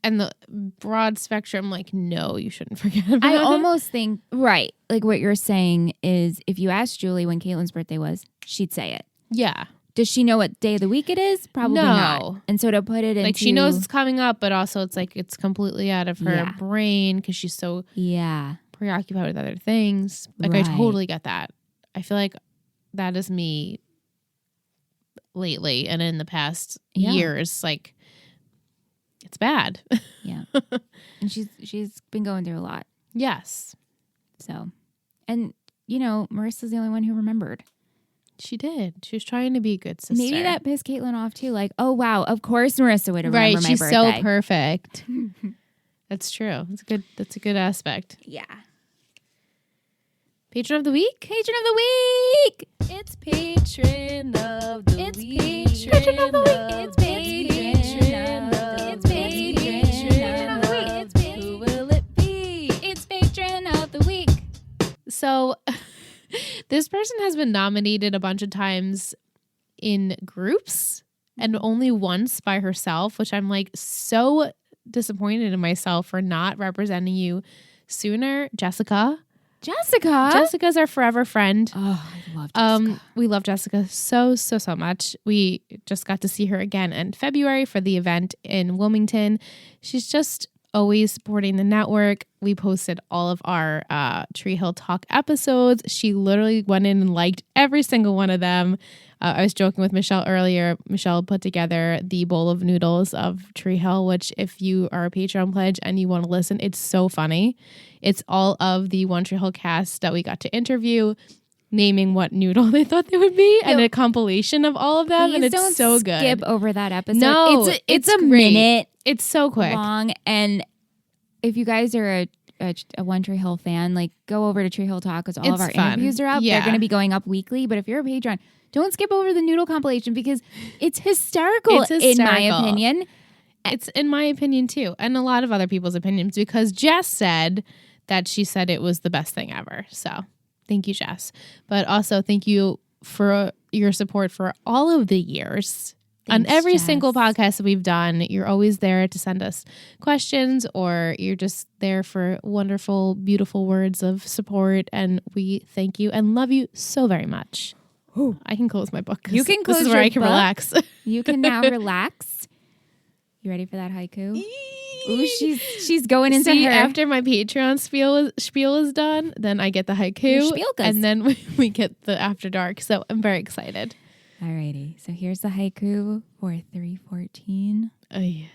and the broad spectrum, like, no, you shouldn't forget about I it. almost think, right, like what you're saying is if you asked Julie when Caitlin's birthday was, she'd say it. Yeah. Does she know what day of the week it is? Probably No. not. And so to put it into... Like, she knows it's coming up, but also it's like it's completely out of her brain because she's so preoccupied with other things. Like, I totally get that. I feel like that is me lately and in the past years. Like, it's bad. Yeah. And she's been going through a lot. Yes. So, and, you know, Marissa's the only one who remembered. She did. She was trying to be a good sister. Maybe that pissed Caitlin off too. Like, oh wow, of course Marissa would have remembered my birthday. Right, she's so perfect. That's true. That's a good aspect. Yeah. Patron of the week? Patron of the week! It's patron of the week. It's patron of the week. It's patron of the week. It's patron of the week. Who will it be? It's patron of the week. So... this person has been nominated a bunch of times in groups and only once by herself, which I'm like so disappointed in myself for not representing you sooner. Jessica's our forever friend. Oh, I love Jessica. We love Jessica so much. We just got to see her again in February for the event in Wilmington. She's just always supporting the network. We posted all of our Tree Hill Talk episodes. She literally went in and liked every single one of them. I was joking with Michelle earlier. Michelle put together the bowl of noodles of Tree Hill, which if you are a Patreon pledge and you want to listen, it's so funny. It's all of the One Tree Hill cast that we got to interview, naming what noodle they thought they would be, and a compilation of all of them. Please and it's don't so good. Skip over that episode. No, it's a great. minute. It's so quick. Long, and if you guys are a One Tree Hill fan, like go over to Tree Hill Talk because all of our interviews are up. Yeah. They're going to be going up weekly. But if you're a Patreon, don't skip over the noodle compilation because it's hysterical. In my opinion. It's in my opinion too, and a lot of other people's opinions, because Jess said that she said it was the best thing ever. So thank you, Jess. But also thank you for your support for all of the years. Thanks, on every Jess. single podcast that we've done, you're always there to send us questions, or you're just there for wonderful, beautiful words of support. And we thank you and love you so very much. Ooh. I can close my book. You can close this is where your I can book. relax. You can now relax. You ready for that haiku? Ooh, she's going into her. After my Patreon spiel is done, then I get the haiku, and then we get the After Dark. So I'm very excited. Alrighty, so here's the haiku for 314. Oh, yeah.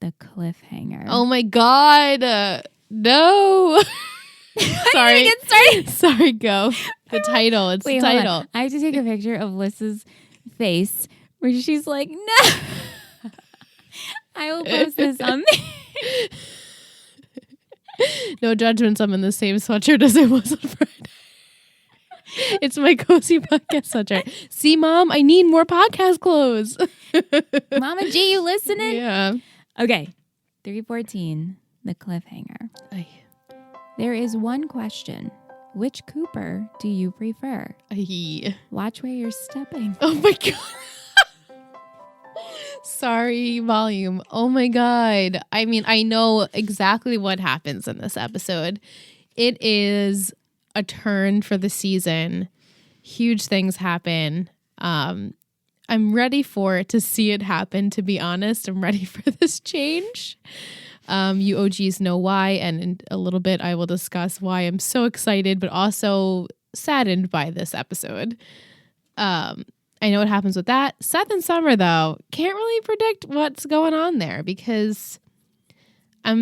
The cliffhanger. Oh my God. No. Sorry. Sorry, go. The title. It's Wait, the title. hold on. I have to take a picture of Liz's face where she's like, no. I will post this on me. No judgments. I'm in the same sweatshirt as I was on Friday. It's my cozy podcast sweatshirt. See, Mom, I need more podcast clothes. Mama G, you listening? Yeah. Okay. 314, the cliffhanger. Ay. There is one question. Which Cooper do you prefer? Ay. Watch where you're stepping. Oh my God. Sorry, volume. Oh my God. I mean, I know exactly what happens in this episode. It is a turn for the season. Huge things happen. I'm ready to see it happen, to be honest. I'm ready for this change. You OGs know why, and in a little bit I will discuss why I'm so excited but also saddened by this episode. I know what happens with that. Seth and Summer, though, can't really predict what's going on there, because I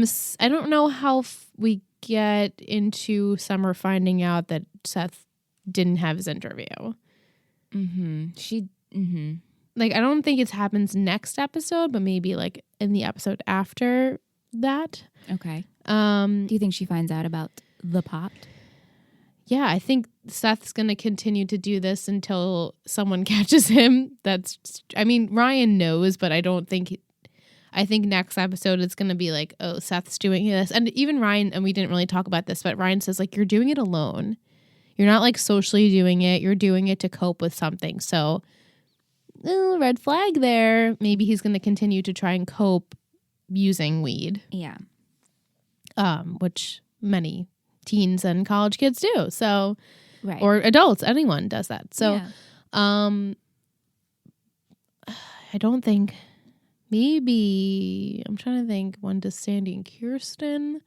don't know how we get into Summer finding out that Seth didn't have his interview. Like, I don't think it happens next episode, but maybe like in the episode after that. Okay. Do you think she finds out about the pot? Yeah, I think Seth's going to continue to do this until someone catches him. Ryan knows, but I think next episode it's going to be like, oh, Seth's doing this. And even Ryan, and we didn't really talk about this, but Ryan says, like, you're doing it alone. You're not like socially doing it. You're doing it to cope with something. So, red flag there. Maybe he's going to continue to try and cope using weed, Yeah. which many teens and college kids do. So, Right. or adults, anyone does that. So, Yeah. I don't think. Maybe I'm trying to think. When does Sandy and Kirsten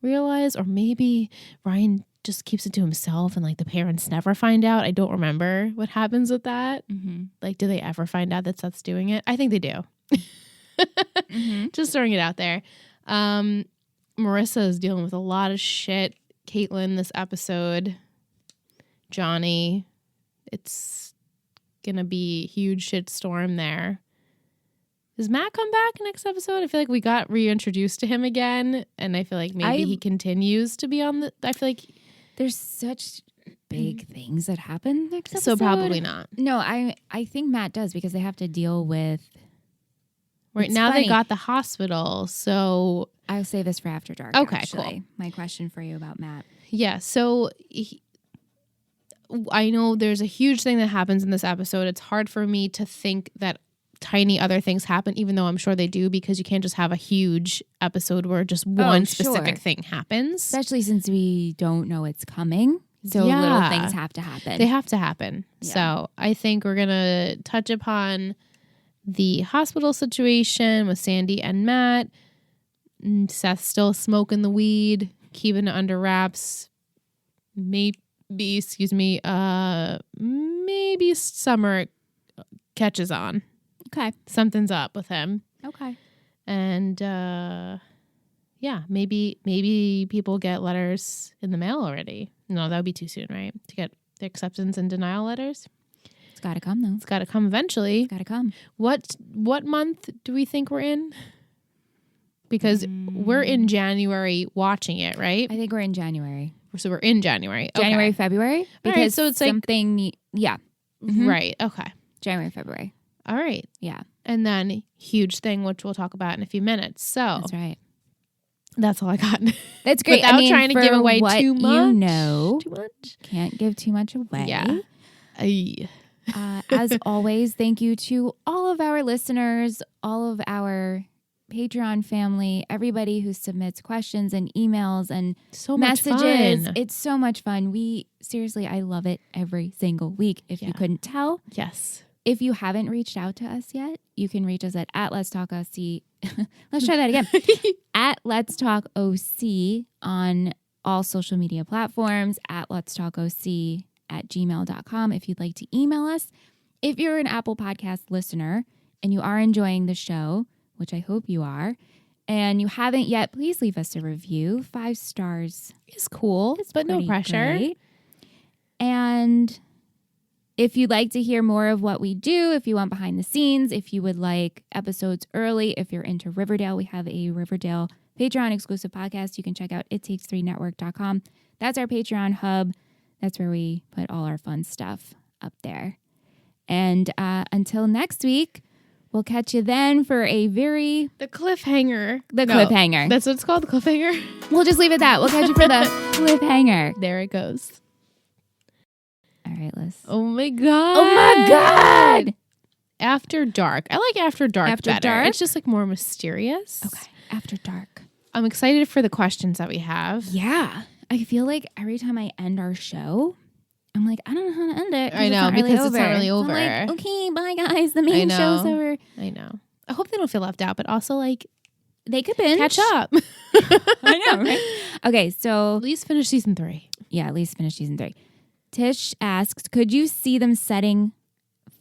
realize, or maybe Ryan just keeps it to himself and like the parents never find out? I don't remember what happens with that. Mm-hmm. Like, do they ever find out that Seth's doing it? I think they do. Mm-hmm. Just throwing it out there. Marissa is dealing with a lot of shit. Caitlin this episode. Johnny. It's gonna be a huge shit storm there. Does Matt come back next episode? I feel like we got reintroduced to him again, and I feel like maybe he continues to be on the. I feel like There's such big things that happen next episode. so probably not. No, I think Matt does because they have to deal with. Right It's now funny. they got the hospital, so I'll say this for after dark. Okay, actually. My question for you about Matt. yeah. So I know there's a huge thing that happens in this episode. It's hard for me to think that tiny other things happen, even though I'm sure they do, because you can't just have a huge episode where just one specific thing happens. Especially since we don't know it's coming. So Yeah. little things have to happen. They have to happen. Yeah. So I think we're going to touch upon the hospital situation with Sandy and Matt. Seth's still smoking the weed, keeping it under wraps. Maybe Summer catches on. Okay. Something's up with him. Okay. And yeah, maybe people get letters in the mail already. No, that would be too soon, right? To get the acceptance and denial letters. It's got to come, though. It's got to come eventually. It's got to come. What month do we think we're in? Because we're in January watching it, right? I think we're in January. So we're in January. Okay. January, February? Because so it's like- something, yeah. Mhm. Right. Okay. January, February. All right. Yeah. And then huge thing, which we'll talk about in a few minutes. So That's right. that's all I got. That's great. Without trying to for give away what too much. You know, Too much. can't give too much away. Yeah. Ay. As always, thank you to all of our listeners, all of our Patreon family, everybody who submits questions and emails and So much messages. fun. It's so much fun. I love it every single week. If you Yeah. couldn't tell, Yes. if you haven't reached out to us yet, you can reach us at Let's Talk OC. Let's try that again. At Let's Talk OC on all social media platforms, at Let's Talk OC at gmail.com if you'd like to email us. If you're an Apple Podcast listener and you are enjoying the show, which I hope you are, and you haven't yet, please leave us a review. 5 stars. It's cool, but no Pretty pressure. great. And if you'd like to hear more of what we do, if you want behind the scenes, if you would like episodes early, if you're into Riverdale, we have a Riverdale Patreon exclusive podcast. You can check out ittakes3network.com. That's our Patreon hub. That's where we put all our fun stuff up there. And until next week, we'll catch you then for a The cliffhanger. cliffhanger. That's what it's called, the cliffhanger. We'll just leave it at that. We'll catch you for the cliffhanger. There it goes. All right, Liz. Oh my god. Oh my God. After dark. I like after dark After better. dark? It's just like more mysterious. Okay. After dark. I'm excited for the questions that we have. Yeah. I feel like every time I end our show, I'm like, I don't know how to end it. I know, because it's not really So I'm over. like, okay, bye guys. The main know. show's over. I know. I hope they don't feel left out, but also like They could binge. catch up. I know, right? Okay, so At least finish season 3. yeah, at least finish season 3. Tish asks, could you see them setting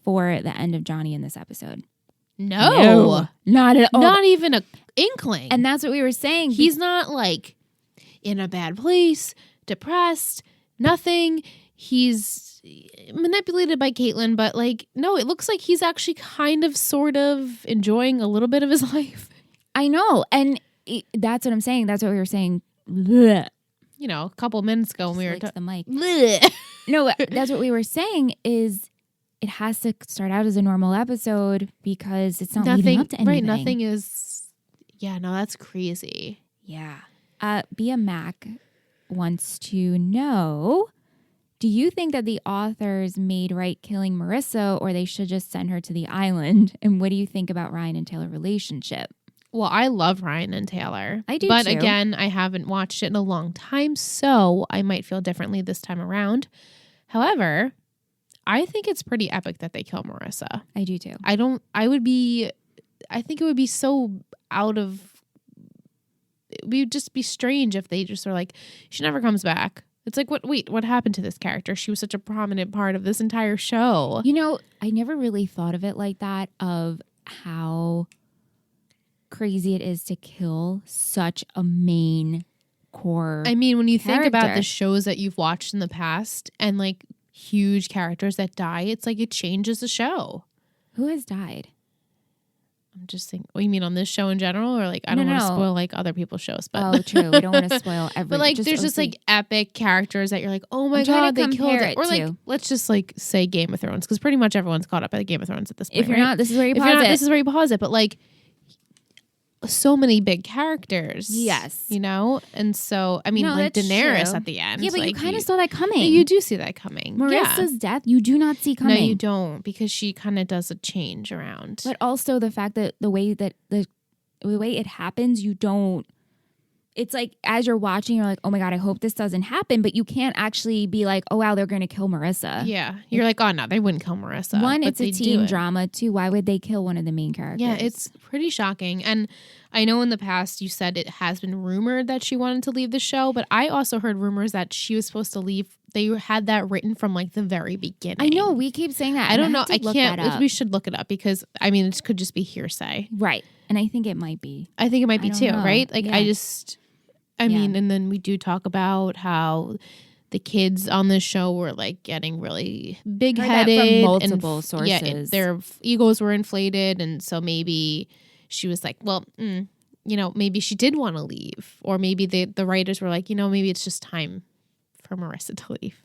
for the end of Johnny in this episode? No. Not at all. Not even a inkling. And that's what we were saying. he's not like in a bad place, depressed, nothing. He's manipulated by Caitlin, but like, no, it looks like he's actually kind of sort of enjoying a little bit of his life. I know. And that's what I'm saying. That's what we were saying. Blech. You know, a couple minutes ago when we were Licks the mic. Blech. No, that's what we were saying is it has to start out as a normal episode because it's not leading up to anything. Right, nothing is. Yeah, no, that's crazy. Yeah. Bia Mac wants to know, do you think that the authors made right killing Marissa or they should just send her to the island? And what do you think about Ryan and Taylor relationship? Well, I love Ryan and Taylor. I do But too. again, I haven't watched it in a long time, so I might feel differently this time around. However, I think it's pretty epic that they kill Marissa. I do too. I think it would be so it would just be strange if they just are like, she never comes back. It's like, what happened to this character? She was such a prominent part of this entire show. You know, I never really thought of it like that, of how crazy it is to kill such a main core. I mean, when you think about character. the shows that you've watched in the past and like huge characters that die, it's like it changes the show. Who has died? I'm just thinking, you mean on this show in general, or like I don't No, want to no. spoil like other people's shows, but Oh, true. We don't want to spoil everything. but like there's just OC. like epic characters that you're like, oh my I'm trying god, to they killed compare it. it Or like to- let's just like say Game of Thrones, because pretty much everyone's caught up at Game of Thrones at this point. If you're right? not, this is where you If pause you're not, it. this is where you pause it. But like so many big characters. Yes. You know? And so I mean No, like that's Daenerys true. at the end. Yeah, but you like, kind of saw that coming. Yeah, you do see that coming. Marissa's death, you do not see Yeah. coming. No, you don't, because she kind of does a change around. But also the fact that the way it happens, you don't. It's like as you're watching, you're like, oh my god, I hope this doesn't happen. But you can't actually be like, oh wow, they're going to kill Marissa. yeah. You're like, oh no, they wouldn't kill Marissa. One, but it's a they do teen it. drama. Two, why would they kill one of the main characters? Yeah, it's pretty shocking. And I know in the past you said it has been rumored that she wanted to leave the show, but I also heard rumors that she was supposed to leave. They had that written from like the very beginning. I know we keep saying that. I and don't know. have I to look can't. that up. We should look it up, because I mean, it could just be hearsay. Right, and I think it might be. I think it might I be don't too, know. right? Like Yeah. I mean, and then we do talk about how the kids on this show were like getting really big headed Heard that from and multiple Yeah, sources. their egos were inflated, and so maybe she was like, well, you know, maybe she did want to leave, or maybe the writers were like, you know, maybe it's just time for Marissa to leave.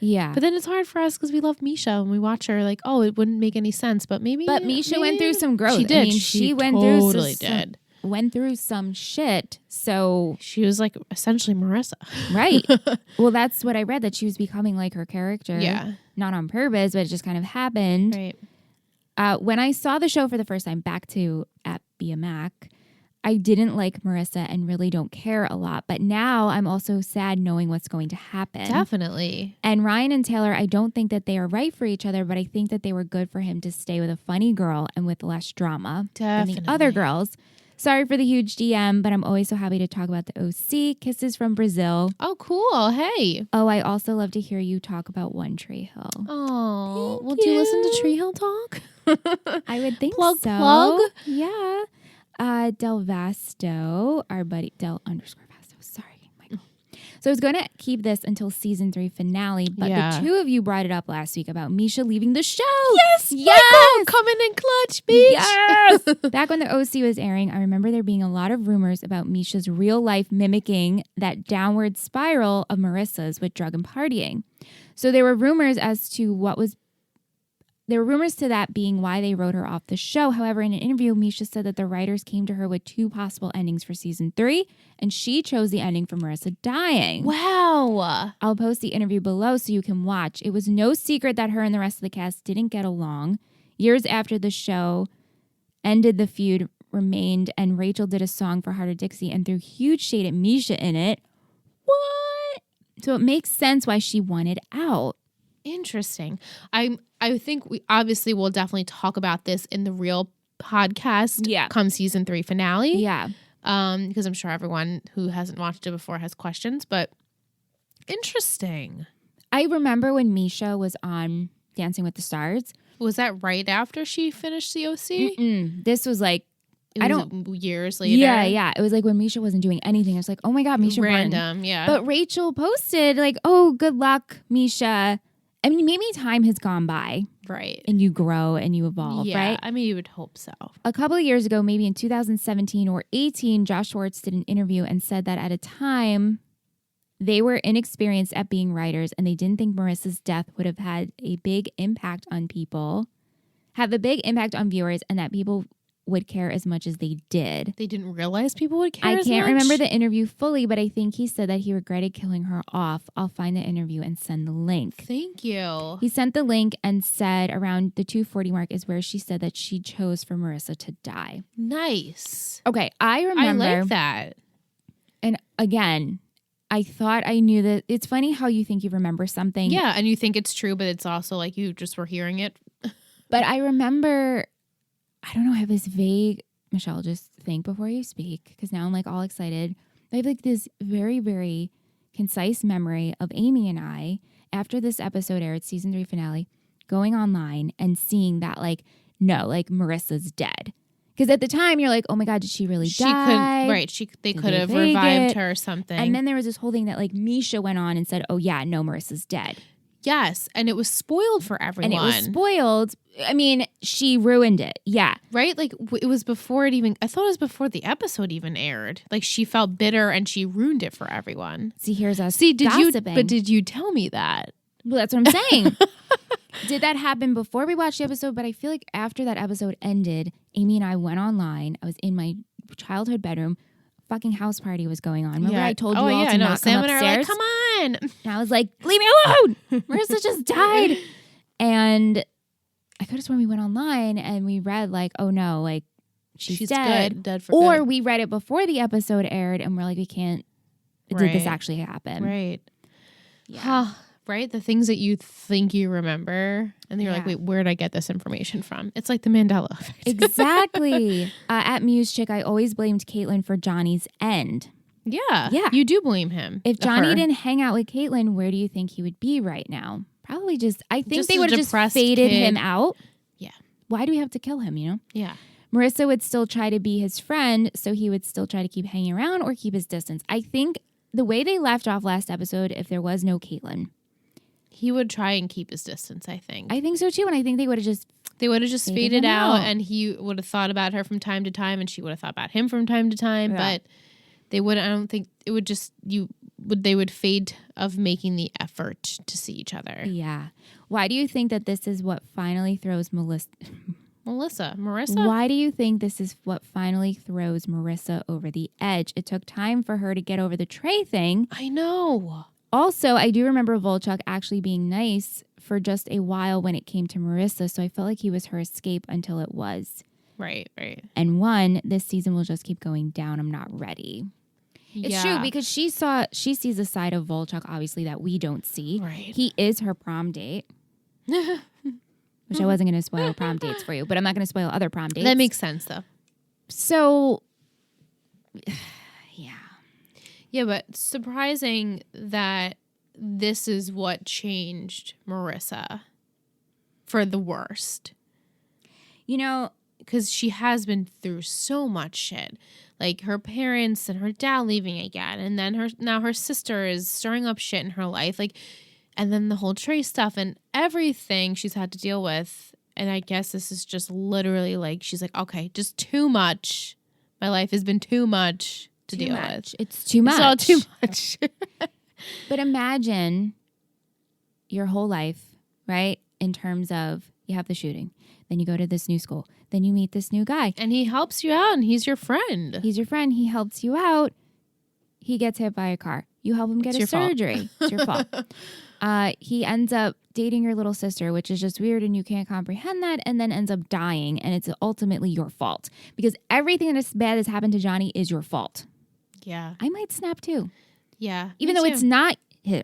Yeah, But then it's hard for us because we love Misha and we watch her like, oh, it wouldn't make any sense, but maybe. but Misha went through some growth. She did. I mean, she went through totally some, did. went through some shit. So She was like essentially Marissa. right. Well, that's what I read, that she was becoming like her character. Yeah. Not on purpose, but it just kind of happened. Right. When I saw the show for the first time, back to at Be a Mac, I didn't like Marissa and really don't care a lot. But now I'm also sad knowing what's going to happen. Definitely. And Ryan and Taylor, I don't think that they are right for each other, but I think that they were good for him to stay with a funny girl and with less drama than the other Definitely. girls. Sorry for the huge DM, but I'm always so happy to talk about the OC. Kisses from Brazil. Oh, cool. Hey. Oh, I also love to hear you talk about One Tree Hill. Oh, Thank well, do you listen to you. Tree Hill Talk? I would think Plug, so. plug. Yeah. Del Vasto, our buddy Del _Vasto. Sorry, Michael. So I was going to keep this until season 3 finale, but Yeah. the two of you brought it up last week about Misha leaving the show. Yes. Michael, coming in clutch, bitch. Yes. Back when the OC was airing, I remember there being a lot of rumors about Misha's real life mimicking that downward spiral of Marissa's with drug and partying. So there were rumors to that being why they wrote her off the show. However, in an interview, Misha said that the writers came to her with 2 possible endings for season 3, and she chose the ending for Marissa dying. Wow. I'll post the interview below so you can watch. It was no secret that her and the rest of the cast didn't get along. Years after the show ended, the feud remained, and Rachel did a song for Heart of Dixie and threw huge shade at Misha in it. What? So it makes sense why she wanted out. Interesting. I think we obviously will definitely talk about this in the real podcast. Yeah. Come season 3 finale. Yeah. Because I'm sure everyone who hasn't watched it before has questions, but interesting. I remember when Misha was on Dancing with the Stars. Was that right after she finished the OC? This was like, It I was don't- years later. yeah. It was like when Misha wasn't doing anything. It was like, oh my God, Misha won. Random, yeah. But Rachel posted like, oh, good luck, Misha. I mean, maybe time has gone by right. and you grow and you evolve, Yeah, right? I mean, you would hope so. A couple of years ago, maybe in 2017 or 18, Josh Schwartz did an interview and said that at a time they were inexperienced at being writers and they didn't think Marissa's death would have had a big impact on people, have a big impact on viewers, and that people would care as much as they did. They didn't realize people would care I as can't much? remember the interview fully, but I think he said that he regretted killing her off. I'll find the interview and send the link. Thank you. He sent the link and said around the 2:40 mark is where she said that she chose for Marissa to die. Nice. Okay, I remember. I like that. And again, I thought I knew that. It's funny how you think you remember something. Yeah, and you think it's true, but it's also like you just were hearing it. But I remember, I don't know, I have this vague, Michelle, just think before you speak, because now I'm like all excited. I have like this very, very concise memory of Amy and I, after this episode aired, season 3 finale, going online and seeing that like, no, like Marissa's dead. Because at the time you're like, oh my God, did she really die? They Did could they have fake revived it? her or something. And then there was this whole thing that like Misha went on and said, oh yeah, no, Marissa's dead. yes, and it was spoiled for everyone. And it was spoiled. I mean, she ruined it. Yeah. Right? Like it was before it even, I thought it was before the episode even aired. Like she felt bitter and she ruined it for everyone. See, here's us Did gossiping. did you tell me that? Well, that's what I'm saying. Did that happen before we watched the episode? But I feel like after that episode ended, Amy and I went online. I was in my childhood bedroom. Fucking house party was going on. Remember I told you all to not Sam come and I upstairs? were like, come on. And I was like, leave me alone. Marissa just died. And I could have sworn we went online and we read like, oh no, like she's dead. Dead for Or good. we read it before the episode aired and we're like, we can't. Did this Right. actually happen? Right. Yeah. Right? The things that you think you remember. And then you're like, Yeah. wait, where did I get this information from? It's like the Mandela effect. Exactly. At Muse Chick, I always blamed Caitlyn for Johnny's end. Yeah. Yeah. You do blame him. If Johnny Her. didn't hang out with Caitlyn, where do you think he would be right now? Probably just, I think Just they a would have just depressed faded kid. him out. Yeah. Why do we have to kill him, you know? Yeah. Marissa would still try to be his friend, so he would still try to keep hanging around or keep his distance. I think the way they left off last episode, if there was no Caitlyn, He would try and keep his distance, I think. I think so too. And I think they would have just, They would have just Faded faded him out, out. and he would have thought about her from time to time, and she would have thought about him from time to time. Yeah. But they wouldn't. I don't think it would just they would fade of making the effort to see each other. yeah. Why do you think that this is what finally throws Marissa. Why do you think this is what finally throws Marissa over the edge? It took time for her to get over the Trey thing. I know. Also, I do remember Volchuk actually being nice for just a while when it came to Marissa, so I felt like he was her escape until it was. Right. And this season will just keep going down. I'm not ready. It's true because she sees a side of Volchuk obviously that we don't see. Right. He is her prom date. Which I wasn't going to spoil prom dates for you, but I'm not going to spoil other prom dates. That makes sense, though. So, yeah. Yeah, but surprising that this is what changed Marissa for the worst. You know, Because she has been through so much shit. Like her parents and her dad leaving again. And then her sister is stirring up shit in her life. Like, and then the whole Trey stuff and everything she's had to deal with. And I guess this is just literally like, she's like, okay, just too much. My life has been too much to deal with. It's too much. It's all too much. But imagine your whole life, right? In terms of you have the shooting, then you go to this new school, then you meet this new guy. And he helps you out and he's your friend. He's your friend. He helps you out. He gets hit by a car. You help him get It's a your fault. surgery. It's your fault. He ends up dating your little sister, which is just weird and you can't comprehend that, and then ends up dying. And it's ultimately your fault because everything that is bad has happened to Johnny is your fault. Yeah. I might snap too. Yeah. Even me though too. it's not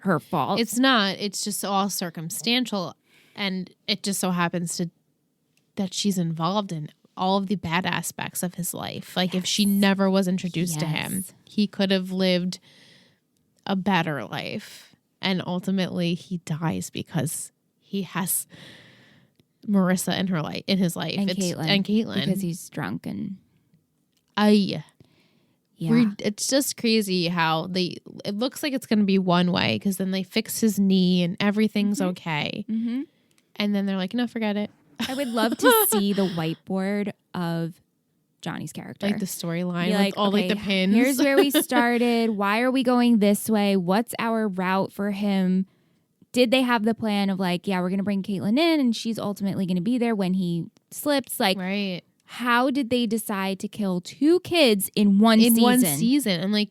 her fault. It's not. It's just all circumstantial. And it just so happens that she's involved in all of the bad aspects of his life. Like if she never was introduced to him, Yes. he could have lived a better life. And ultimately he dies because he has Marissa in his life. and And Caitlyn. because he's drunk and yeah. yeah. It's just crazy how it looks like it's going to be one way because then they fix his knee and everything's okay. Mm-hmm. And then they're like, no, forget it. I would love to see the whiteboard of Johnny's character. Like the storyline, Be like all like okay, the pins. Here's where we started. Why are we going this way? What's our route for him? Did they have the plan of like, yeah, we're going to bring Caitlyn in and she's ultimately going to be there when he slips? Like, right. how did they decide to kill 2 kids in one season? And like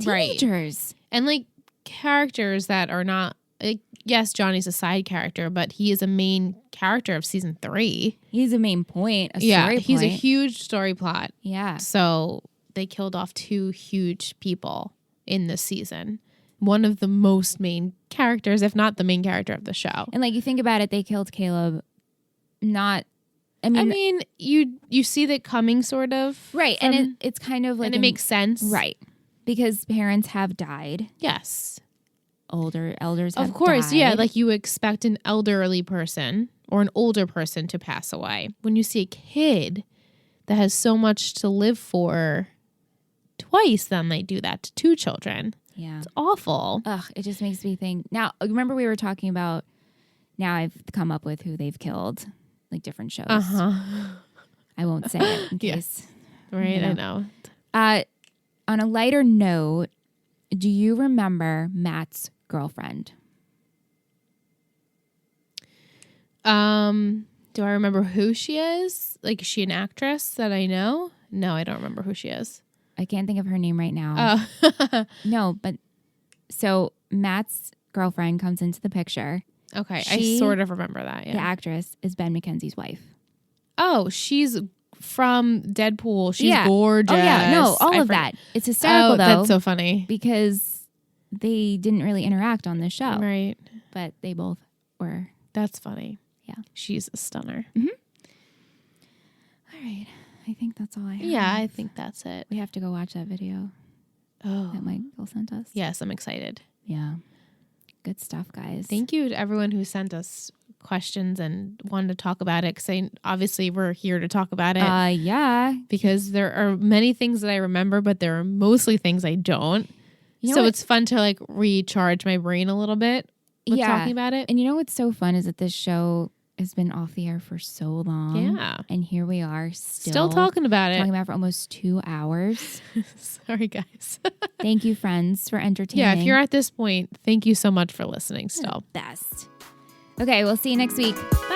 Teenagers. and like characters that are not like, yes, Johnny's a side character, but he is a main character of season 3. He's a main point, a story He's a point. huge story plot. Yeah. So they killed off 2 huge people in this season. One of the most main characters, if not the main character of the show. And like you think about it, they killed Caleb. I mean, you see that coming sort of. right, and it's kind of like and it makes sense. right, because parents have died. Yes. Elders have Of course, died. yeah. Like you expect an elderly person or an older person to pass away. When you see a kid that has so much to live for twice, then they do that to 2 children. Yeah. It's awful. Ugh, it just makes me think. Now, remember we were talking about, now I've come up with who they've killed, like different shows. I won't say it in Yeah. case. Right, You I know. know. On a lighter note, do you remember Matt's girlfriend? Do I remember who she is? Like, is she an actress that I know? No, I don't remember who she is. I can't think of her name right now. Oh, No, but so Matt's girlfriend comes into the picture. okay. She- I sort of remember that. The Yeah. actress is Ben McKenzie's wife. Oh, she's from Deadpool. She's Yeah. gorgeous. Oh yeah, no, all I of for- that. It's hysterical Oh, though, that's so funny. because they didn't really interact on the show, Right. but they both were. That's funny. Yeah. She's a stunner. All right, I think that's all I have. Yeah, I think that's it. we have to go watch that video Oh, that Michael sent us. yes, I'm excited. Yeah, good stuff, guys. Thank you to everyone who sent us questions and wanted to talk about it, because obviously we're here to talk about it. Yeah, Because there are many things that I remember, but there are mostly things I don't. You know So what? it's fun to like recharge my brain a little bit with Yeah. talking about it. And you know what's so fun is that this show has been off the air for so long. Yeah. And here we are Still talking about it. talking about it for almost 2 hours. Sorry, guys. Thank you, friends, for entertaining. Yeah, if you're at this point, thank you so much for listening still. Best. Okay, we'll see you next week. Bye.